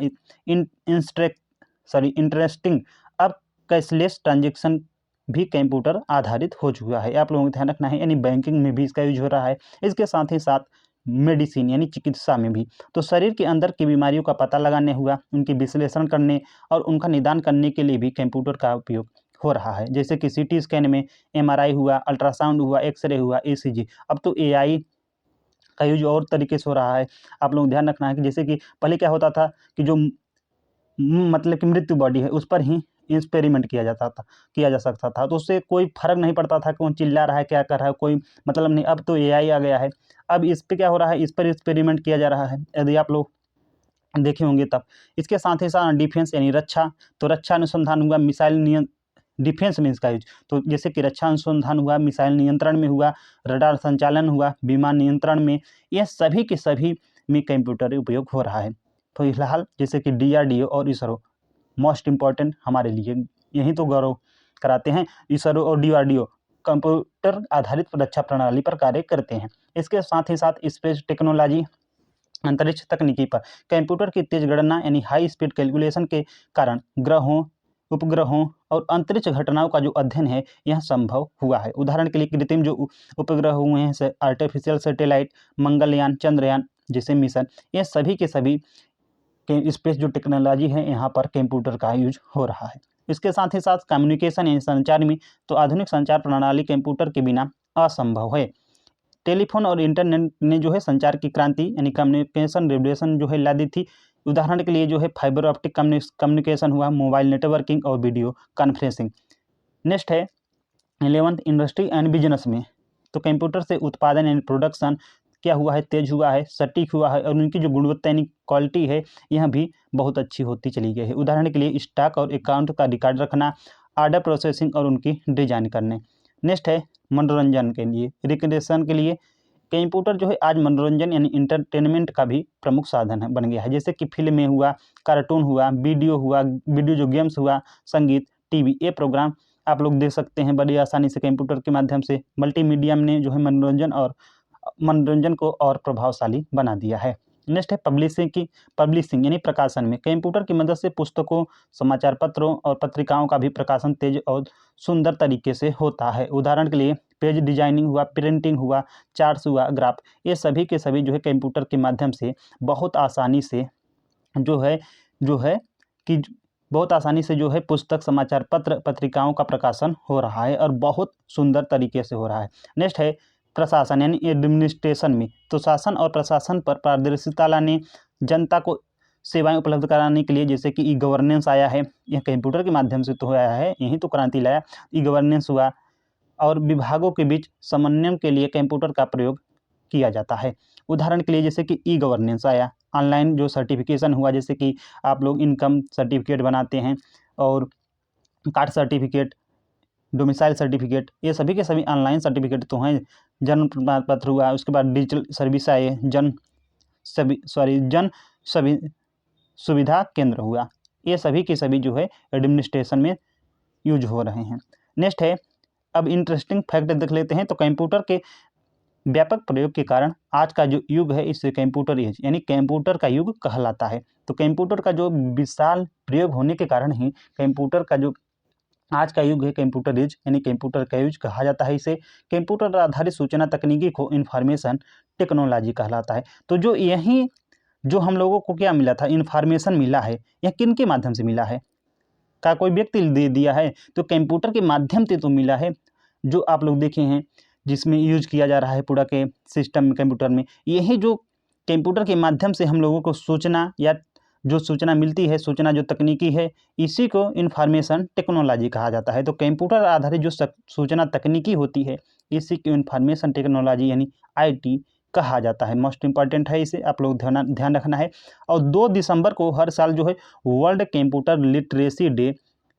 इंटरेस्टिंग अब कैशलेस ट्रांजेक्शन भी कंप्यूटर आधारित हो चुका है, आप लोगों को ध्यान रखना है, यानी बैंकिंग में भी इसका यूज हो रहा है। इसके साथ ही साथ मेडिसिन यानी चिकित्सा में भी, तो शरीर के अंदर की बीमारियों का पता लगाने हुआ, उनकी विश्लेषण करने और उनका निदान करने के लिए भी कंप्यूटर का उपयोग हो रहा है। जैसे कि CT स्कैन में MRI हुआ, अल्ट्रासाउंड हुआ, एक्सरे हुआ, ECG। अब तो AI का यूज और तरीके से हो रहा है, आप लोग ध्यान रखना है कि जैसे कि पहले क्या होता था कि जो मतलब कि मृत्यु बॉडी है उस पर ही एक्सपेरिमेंट किया जा सकता था, तो उससे कोई फर्क नहीं पड़ता था कौन चिल्ला रहा है, क्या कर रहा है, कोई मतलब नहीं। अब तो AI आ गया है, अब इस पर क्या हो रहा है, इस पर एक्सपेरिमेंट किया जा रहा है, यदि आप लोग देखे होंगे तब। इसके साथ ही साथ डिफेंस यानी रक्षा, तो रक्षा अनुसंधान हुआ, मिसाइल डिफेंस में इसका यूज, तो जैसे कि रक्षा अनुसंधान हुआ, मिसाइल नियंत्रण में हुआ, रडार संचालन हुआ, विमान नियंत्रण में, यह सभी के सभी में कंप्यूटर उपयोग हो रहा है। तो फिलहाल जैसे कि DRDO और इसरो मोस्ट इम्पॉर्टेंट हमारे लिए, यही तो गौरव कराते हैं। इसरो और DRDO कंप्यूटर आधारित रक्षा प्रणाली पर कार्य करते हैं। इसके साथ ही साथ स्पेस टेक्नोलॉजी अंतरिक्ष तकनीकी पर कंप्यूटर की तेज गणना यानी हाई स्पीड कैलकुलेशन के कारण ग्रहों, उपग्रहों और अंतरिक्ष घटनाओं का जो अध्ययन है यह संभव हुआ है। उदाहरण के लिए कृत्रिम जो उपग्रह हुए हैं, आर्टिफिशियल सैटेलाइट, मंगलयान, चंद्रयान जैसे मिशन, ये सभी के सभी के स्पेस जो टेक्नोलॉजी है यहाँ पर कंप्यूटर का यूज हो रहा है। इसके साथ ही साथ कम्युनिकेशन यानी संचार में, तो आधुनिक संचार प्रणाली कंप्यूटर के बिना असंभव है। टेलीफोन और इंटरनेट ने जो है संचार की क्रांति यानी कम्युनिकेशन रेवोल्यूशन जो है ला दी थी। उदाहरण के लिए जो है फाइबर ऑप्टिक कम्युनिकेशन हुआ, मोबाइल नेटवर्किंग और वीडियो कॉन्फ्रेंसिंग। नेक्स्ट है 11th इंडस्ट्री एंड बिजनेस में, तो कंप्यूटर से उत्पादन एंड प्रोडक्शन क्या हुआ है, तेज हुआ है, सटीक हुआ है और उनकी जो गुणवत्ता यानी क्वालिटी है यह भी बहुत अच्छी होती चली गई है। उदाहरण के लिए स्टॉक और अकाउंट का रिकॉर्ड रखना, ऑर्डर प्रोसेसिंग और उनकी डिजाइन करने। नेक्स्ट है मनोरंजन के लिए, रिक्रिएशन के लिए कंप्यूटर जो है आज मनोरंजन यानी इंटरटेनमेंट का भी प्रमुख साधन है बन गया है। जैसे कि फिल्में हुआ, कार्टून हुआ, वीडियो जो गेम्स हुआ, संगीत, टीवी, ये प्रोग्राम आप लोग देख सकते हैं बड़ी आसानी से कंप्यूटर के माध्यम से। मल्टीमीडिया ने जो है मनोरंजन को और प्रभावशाली बना दिया है। नेक्स्ट है पब्लिशिंग यानी प्रकाशन में कंप्यूटर की मदद से पुस्तकों, समाचार पत्रों और पत्रिकाओं का भी प्रकाशन तेज और सुंदर तरीके से होता है। उदाहरण के लिए पेज डिजाइनिंग हुआ, प्रिंटिंग हुआ, चार्ट्स हुआ, ग्राफ, ये सभी के सभी जो है कंप्यूटर के माध्यम से बहुत आसानी से जो है कि बहुत आसानी से जो है पुस्तक, समाचार पत्र, पत्रिकाओं का प्रकाशन हो रहा है और बहुत सुंदर तरीके से हो रहा है। नेक्स्ट है प्रशासन यानी एडमिनिस्ट्रेशन में, तो शासन और प्रशासन पर पारदर्शिता लाने, जनता को सेवाएं उपलब्ध कराने के लिए जैसे कि ई गवर्नेंस आया है, यह कंप्यूटर के माध्यम से तो आया है, यही तो क्रांति लाया। ई गवर्नेंस हुआ और विभागों के बीच समन्वय के लिए कंप्यूटर का प्रयोग किया जाता है। उदाहरण के लिए जैसे कि ई गवर्नेंस आया, ऑनलाइन जो सर्टिफिकेशन हुआ, जैसे कि आप लोग इनकम सर्टिफिकेट बनाते हैं और कास्ट सर्टिफिकेट, डोमिसाइल सर्टिफिकेट, ये सभी के सभी ऑनलाइन सर्टिफिकेट तो हैं। जन्म प्रमाण पत्र हुआ, उसके बाद डिजिटल सर्विस आए, जन सुविधा केंद्र हुआ, ये सभी के सभी जो है एडमिनिस्ट्रेशन में यूज हो रहे हैं। नेक्स्ट है अब इंटरेस्टिंग फैक्ट देख लेते हैं। तो कंप्यूटर के व्यापक प्रयोग के कारण आज का जो युग है इसे कंप्यूटर एज यानी कंप्यूटर का युग कहलाता है। तो कंप्यूटर का जो विशाल प्रयोग होने के कारण ही कंप्यूटर का जो आज का युग है कंप्यूटर एज यानी कंप्यूटर का युग कहा जाता है। इसे कंप्यूटर आधारित सूचना तकनीकी को इंफॉर्मेशन टेक्नोलॉजी कहलाता है। तो जो हम लोगों को क्या मिला था, इंफॉर्मेशन मिला है, यह किन के माध्यम से मिला है, का कोई व्यक्ति दे दिया है, तो कंप्यूटर के माध्यम से तो मिला है। जो आप लोग देखे हैं जिसमें यूज किया जा रहा है पूरा के सिस्टम में कंप्यूटर में, यही जो कंप्यूटर के माध्यम से हम लोगों को सूचना या जो सूचना मिलती है, सूचना जो तकनीकी है, इसी को इंफॉर्मेशन टेक्नोलॉजी कहा जाता है। तो कंप्यूटर आधारित जो सूचना तकनीकी होती है इसी को इंफॉर्मेशन टेक्नोलॉजी यानी आईटी कहा जाता है। मोस्ट इंपॉर्टेंट है, इसे आप लोग ध्यान रखना है। और 2 दिसंबर को हर साल जो है वर्ल्ड कंप्यूटर लिटरेसी डे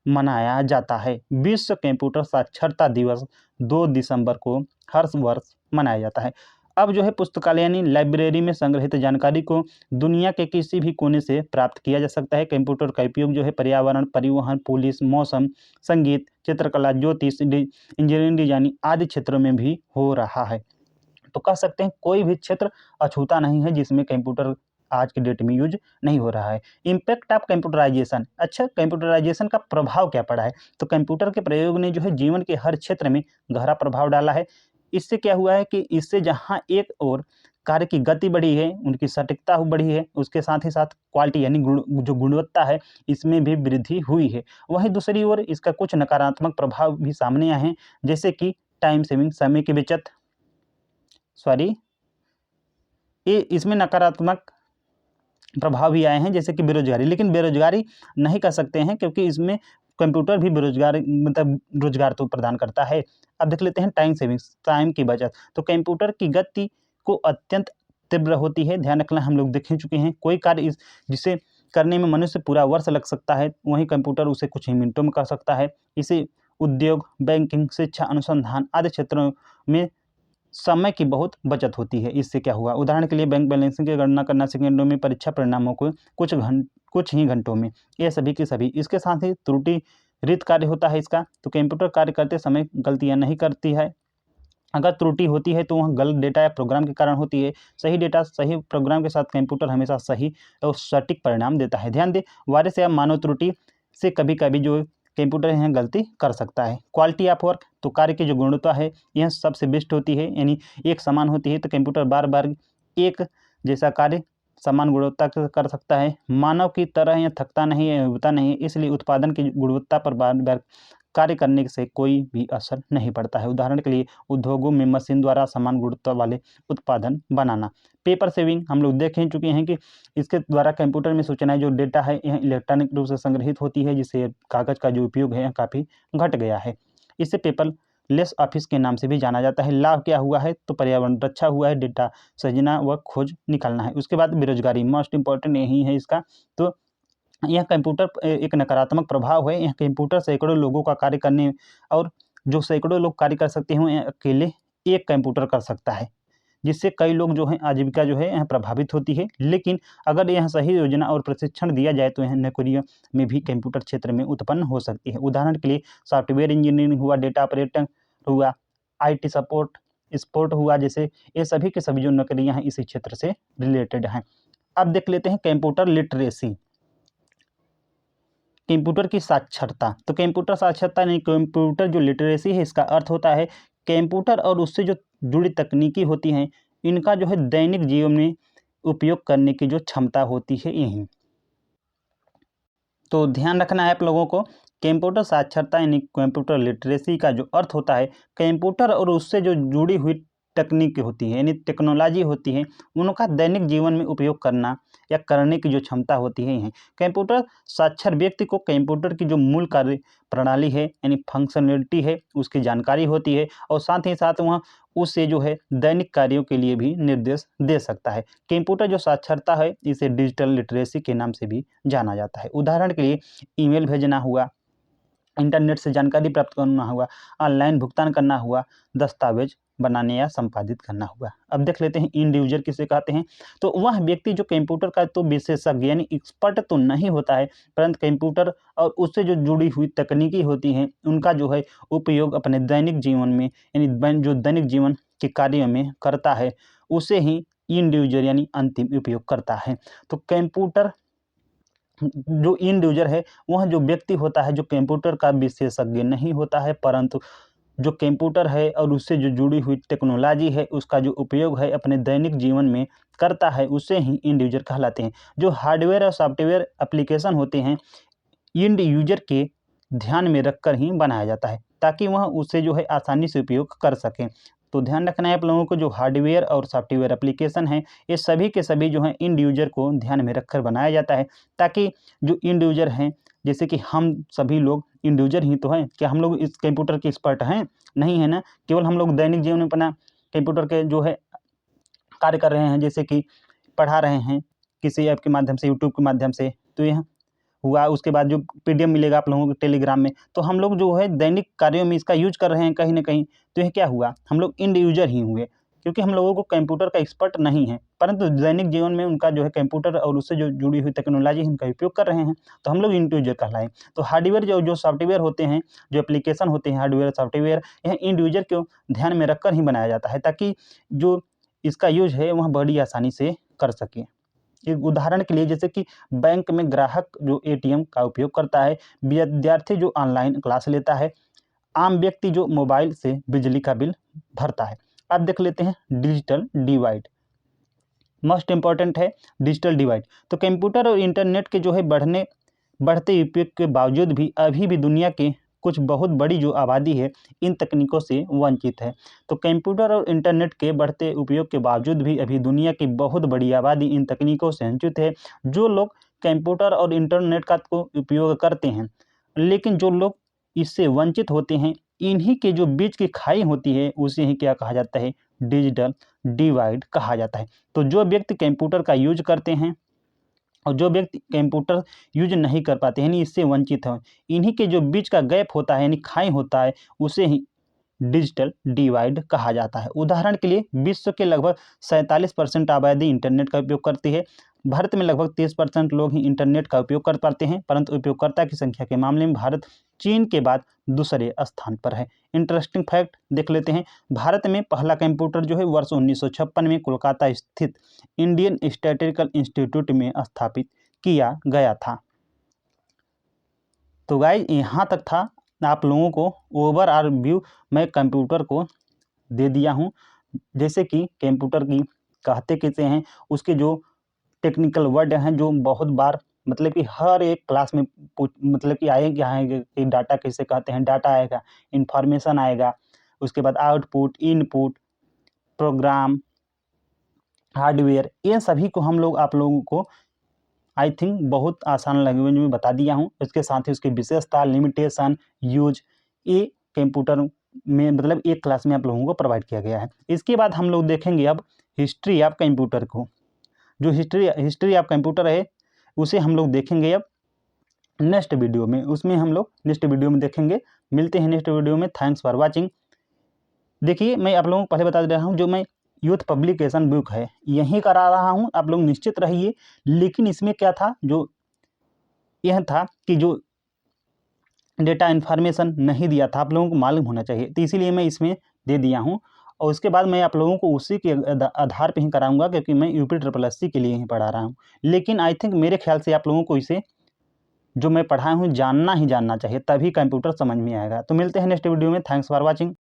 मनाया जाता है। विश्व कंप्यूटर साक्षरता दिवस 2 दिसंबर को हर वर्ष मनाया जाता है। अब जो है पुस्तकालय यानी लाइब्रेरी में संग्रहित जानकारी को दुनिया के किसी भी कोने से प्राप्त किया जा सकता है। कंप्यूटर का उपयोग जो है पर्यावरण, परिवहन, पुलिस, मौसम, संगीत, चित्रकला, ज्योतिष, इंजीनियरिंग, डिजाइनिंग आदि क्षेत्रों में भी हो रहा है। तो कह सकते हैं कोई भी क्षेत्र अछूता नहीं है जिसमें कंप्यूटर आज के डेट में यूज नहीं हो रहा है। इम्पैक्ट ऑफ कंप्यूटराइजेशन, अच्छा कंप्यूटराइजेशन का प्रभाव क्या पड़ा है, तो कंप्यूटर के प्रयोग ने जो है जीवन के हर क्षेत्र में गहरा प्रभाव डाला है। इससे क्या हुआ है कि इससे जहाँ एक और कार्य की गति बढ़ी है, उनकी सटीकता बढ़ी है, उसके साथ ही साथ क्वालिटी यानी जो गुणवत्ता है इसमें भी वृद्धि हुई है। वहीं दूसरी ओर इसका कुछ नकारात्मक प्रभाव भी सामने आए हैं, जैसे कि टाइम सेविंग, समय की बचत, इसमें नकारात्मक प्रभाव भी आए हैं जैसे कि बेरोजगारी, लेकिन बेरोजगारी नहीं कह सकते हैं क्योंकि इसमें कंप्यूटर भी बेरोजगार मतलब रोजगार तो प्रदान करता है। अब देख लेते हैं टाइम सेविंग्स, टाइम की बचत। तो कंप्यूटर की गति को अत्यंत तीव्र होती है, ध्यान रखना, हम लोग देख चुके हैं। कोई कार्य जिसे करने में मनुष्य पूरा वर्ष लग सकता है, वहीं कंप्यूटर उसे कुछ ही मिनटों में कर सकता है। इसे उद्योग, बैंकिंग, शिक्षा, अनुसंधान आदि क्षेत्रों में समय की बहुत बचत होती है। इससे क्या हुआ, उदाहरण के लिए बैंक बैलेंसिंग की गणना करना सेकंडों में, परीक्षा परिणामों को कुछ ही घंटों में, ये सभी के सभी। इसके साथ ही त्रुटि रहित कार्य होता है इसका। तो कंप्यूटर कार्य करते समय गलतियां नहीं करती है। अगर त्रुटि होती है तो वह गलत डेटा या प्रोग्राम के कारण होती है। सही डेटा सही प्रोग्राम के साथ कंप्यूटर हमेशा सही और सटीक परिणाम देता है। ध्यान दें, वायरस या मानव त्रुटि से कभी कभी जो कंप्यूटर यहाँ गलती कर सकता है। क्वालिटी ऑफ वर्क, तो कार्य की जो गुणवत्ता है यह सबसे बेस्ट होती है, यानी एक समान होती है। तो कंप्यूटर बार बार एक जैसा कार्य समान गुणवत्ता कर सकता है। मानव की तरह यह थकता नहीं है, उबता नहीं है, इसलिए उत्पादन की गुणवत्ता पर बार बार कार्य करने से कोई भी असर नहीं पड़ता है। उदाहरण के लिए उद्योगों में मशीन द्वारा समान गुणवत्ता वाले उत्पादन बनाना। पेपर सेविंग, हम लोग देख चुके हैं कि इसके द्वारा कंप्यूटर में सूचनाएं जो डेटा है यह इलेक्ट्रॉनिक रूप से संग्रहित होती है, जिससे कागज का जो उपयोग है काफ़ी घट गया है। इससे पेपर लेस ऑफिस के नाम से भी जाना जाता है। लाभ क्या हुआ है, तो पर्यावरण रक्षा हुआ है, डेटा सृजना व खोज निकालना है। उसके बाद बेरोजगारी, मोस्ट इंपॉर्टेंट यही है इसका। तो यह कंप्यूटर एक नकारात्मक प्रभाव है। यह कंप्यूटर सैकड़ों लोगों का कार्य करने, और जो सैकड़ों लोग कार्य कर सकते हैं वह अकेले एक कंप्यूटर कर सकता है, जिससे कई लोग जो हैं आजीविका जो है यह प्रभावित होती है। लेकिन अगर यह सही योजना और प्रशिक्षण दिया जाए तो यह नौकरियों में भी कंप्यूटर क्षेत्र में उत्पन्न हो सकती है। उदाहरण के लिए सॉफ्टवेयर इंजीनियरिंग हुआ, डेटा ऑपरेटर हुआ, IT सपोर्ट स्पोर्ट हुआ, जैसे ये सभी के सभी जो नौकरियां हैं इसी क्षेत्र से रिलेटेड हैं। अब देख लेते हैं कंप्यूटर लिटरेसी, कंप्यूटर की साक्षरता। तो कंप्यूटर साक्षरता नहीं, कंप्यूटर जो लिटरेसी है इसका अर्थ होता है कंप्यूटर और उससे जो जुड़ी तकनीकी होती हैं इनका जो है दैनिक जीवन में उपयोग करने की जो क्षमता होती है यही। तो ध्यान रखना है आप लोगों को, कंप्यूटर साक्षरता यानी कंप्यूटर लिटरेसी का जो अर्थ होता है कंप्यूटर और उससे जो जुड़ी हुई तकनीक होती है यानी टेक्नोलॉजी होती है उनका दैनिक जीवन में उपयोग करना या करने की जो क्षमता होती है। कंप्यूटर साक्षर व्यक्ति को कंप्यूटर की जो मूल कार्य प्रणाली है यानी फंक्शनलिटी है उसकी जानकारी होती है, और साथ ही साथ वह उससे जो है दैनिक कार्यों के लिए भी निर्देश दे सकता है। कंप्यूटर जो साक्षरता है इसे डिजिटल लिटरेसी के नाम से भी जाना जाता है। उदाहरण के लिए ईमेल भेजना हुआ, इंटरनेट से जानकारी प्राप्त करना हुआ, ऑनलाइन भुगतान करना हुआ, दस्तावेज बनाने या संपादित करना हुआ। अब देख लेते हैं इंड यूजर किसे कहते हैं। तो वह व्यक्ति जो कंप्यूटर का तो विशेषज्ञ यानी एक्सपर्ट तो नहीं होता है, परंतु कंप्यूटर और उससे जो जुड़ी हुई तकनीकी होती हैं उनका जो है उपयोग अपने दैनिक जीवन में यानी जो दैनिक जीवन के कार्यों में करता है उसे ही इंड यूजर यानी अंतिम उपयोग करता है। तो कंप्यूटर जो इंड यूजर है वह जो व्यक्ति होता है जो कंप्यूटर का विशेषज्ञ नहीं होता है, परंतु जो कंप्यूटर है और उससे जो जुड़ी हुई टेक्नोलॉजी है उसका जो उपयोग है अपने दैनिक जीवन में करता है उसे ही इंड यूजर कहलाते हैं। जो हार्डवेयर और सॉफ्टवेयर एप्लीकेशन होते हैं इंड यूजर के ध्यान में रखकर ही बनाया जाता है ताकि वह उसे जो है आसानी से उपयोग कर सकें। तो ध्यान रखना है आप लोगों को, जो हार्डवेयर और सॉफ्टवेयर एप्लीकेशन हैं ये सभी के सभी जो हैं इंड यूजर को ध्यान में रखकर बनाया जाता है, ताकि जो इंड यूजर हैं जैसे कि हम सभी लोग इंड यूजर ही तो हैं, क्या हम लोग इस कंप्यूटर के एक्सपर्ट हैं? नहीं है ना, केवल हम लोग दैनिक जीवन में अपना कंप्यूटर के जो है कार्य कर रहे हैं, जैसे कि पढ़ा रहे हैं किसी ऐप के माध्यम से, यूट्यूब के माध्यम से, तो यह हुआ। उसके बाद जो PDF मिलेगा आप लोगों को टेलीग्राम में, तो हम लोग जो है दैनिक कार्यों में इसका यूज कर रहे हैं कहीं ना कहीं, तो यह क्या हुआ, हम लोग इंड यूजर ही हुए, क्योंकि हम लोगों को कंप्यूटर का एक्सपर्ट नहीं है परंतु दैनिक जीवन में उनका जो है कंप्यूटर और उससे जो जुड़ी हुई टेक्नोलॉजी इनका उपयोग कर रहे हैं, तो हम लोग इंड यूजर कहलाएं। तो हार्डवेयर जो सॉफ्टवेयर होते हैं, जो एप्लीकेशन होते हैं हार्डवेयर सॉफ्टवेयर, यह इंड यूजर को ध्यान में रखकर ही बनाया जाता है ताकि जो इसका यूज है वह बड़ी आसानी से कर सके। एक उदाहरण के लिए जैसे कि बैंक में ग्राहक जो ATM का उपयोग करता है, विद्यार्थी जो ऑनलाइन क्लास लेता है, आम व्यक्ति जो मोबाइल से बिजली का बिल भरता है। अब देख लेते हैं डिजिटल डिवाइड, मोस्ट इंपॉर्टेंट है डिजिटल डिवाइड। तो कंप्यूटर और इंटरनेट के जो है बढ़ते उपयोग के बावजूद भी अभी भी दुनिया के कुछ बहुत बड़ी जो आबादी है इन तकनीकों से वंचित है। तो कंप्यूटर और इंटरनेट के बढ़ते उपयोग के बावजूद भी अभी दुनिया की बहुत बड़ी आबादी इन तकनीकों से वंचित है। जो लोग कंप्यूटर और इंटरनेट का को उपयोग करते हैं, लेकिन जो लोग इससे वंचित होते हैं, इन्हीं के जो बीच की खाई होती है उसे ही क्या कहा जाता है, डिजिटल डिवाइड कहा जाता है। तो जो व्यक्ति कंप्यूटर का यूज करते हैं और जो व्यक्ति कंप्यूटर यूज नहीं कर पाते यानी इससे वंचित हैं, इन्हीं के जो बीच का गैप होता है यानी खाई होता है उसे ही डिजिटल डिवाइड कहा जाता है। उदाहरण के लिए विश्व के लगभग 47% आबादी इंटरनेट का उपयोग करती है। भारत में लगभग 30% लोग ही इंटरनेट का उपयोग कर पाते हैं, परंतु उपयोगकर्ता की संख्या के मामले में भारत चीन के बाद दूसरे स्थान पर है। इंटरेस्टिंग फैक्ट देख लेते हैं, भारत में पहला कंप्यूटर जो है वर्ष 1956 में कोलकाता स्थित इंडियन स्टैटिस्टिकल इंस्टीट्यूट में स्थापित किया गया था। तो गाइस यहाँ तक था, आप लोगों को ओवरऑल व्यू मैं कंप्यूटर को दे दिया हूँ। जैसे कि कंप्यूटर की कहते कैसे हैं, उसके जो टेक्निकल वर्ड हैं जो बहुत बार मतलब कि हर एक क्लास में मतलब कि आएंगे कि डाटा कैसे कहते हैं, डाटा आएगा, इंफॉर्मेशन आएगा, उसके बाद आउटपुट, इनपुट, प्रोग्राम, हार्डवेयर, ये सभी को हम लोग आप लोगों को आई थिंक बहुत आसान लैंग्वेज में बता दिया हूँ। इसके साथ ही उसकी विशेषता, लिमिटेशन, यूज, ये कंप्यूटर में मतलब एक क्लास में आप लोगों को प्रोवाइड किया गया है। इसके बाद हम लोग देखेंगे अब हिस्ट्री ऑफ कंप्यूटर को। जो हिस्ट्री ऑफ कंप्यूटर है उसे हम लोग देखेंगे अब नेक्स्ट वीडियो में, उसमें हम लोग नेक्स्ट वीडियो में देखेंगे। मिलते हैं नेक्स्ट वीडियो में। Thanks for watching. देखिए, मैं आप लोगों को पहले बता दे रहा हूँ, जो मैं यूथ पब्लिकेशन बुक है यहीं करा रहा हूँ, आप लोग निश्चित रहिए। लेकिन इसमें क्या था, जो यह था कि जो डेटा इन्फॉर्मेशन नहीं दिया था, आप लोगों को मालूम होना चाहिए, तो इसीलिए मैं इसमें दे दिया हूँ। और उसके बाद मैं आप लोगों को उसी के आधार पे ही कराऊंगा, क्योंकि मैं यूपी ट्रिपल एस सी के लिए ही पढ़ा रहा हूँ। लेकिन आई थिंक मेरे ख्याल से आप लोगों को इसे जो मैं पढ़ाया हूँ जानना ही जानना चाहिए, तभी कंप्यूटर समझ में आएगा। तो मिलते हैं नेक्स्ट वीडियो में। Thanks for watching.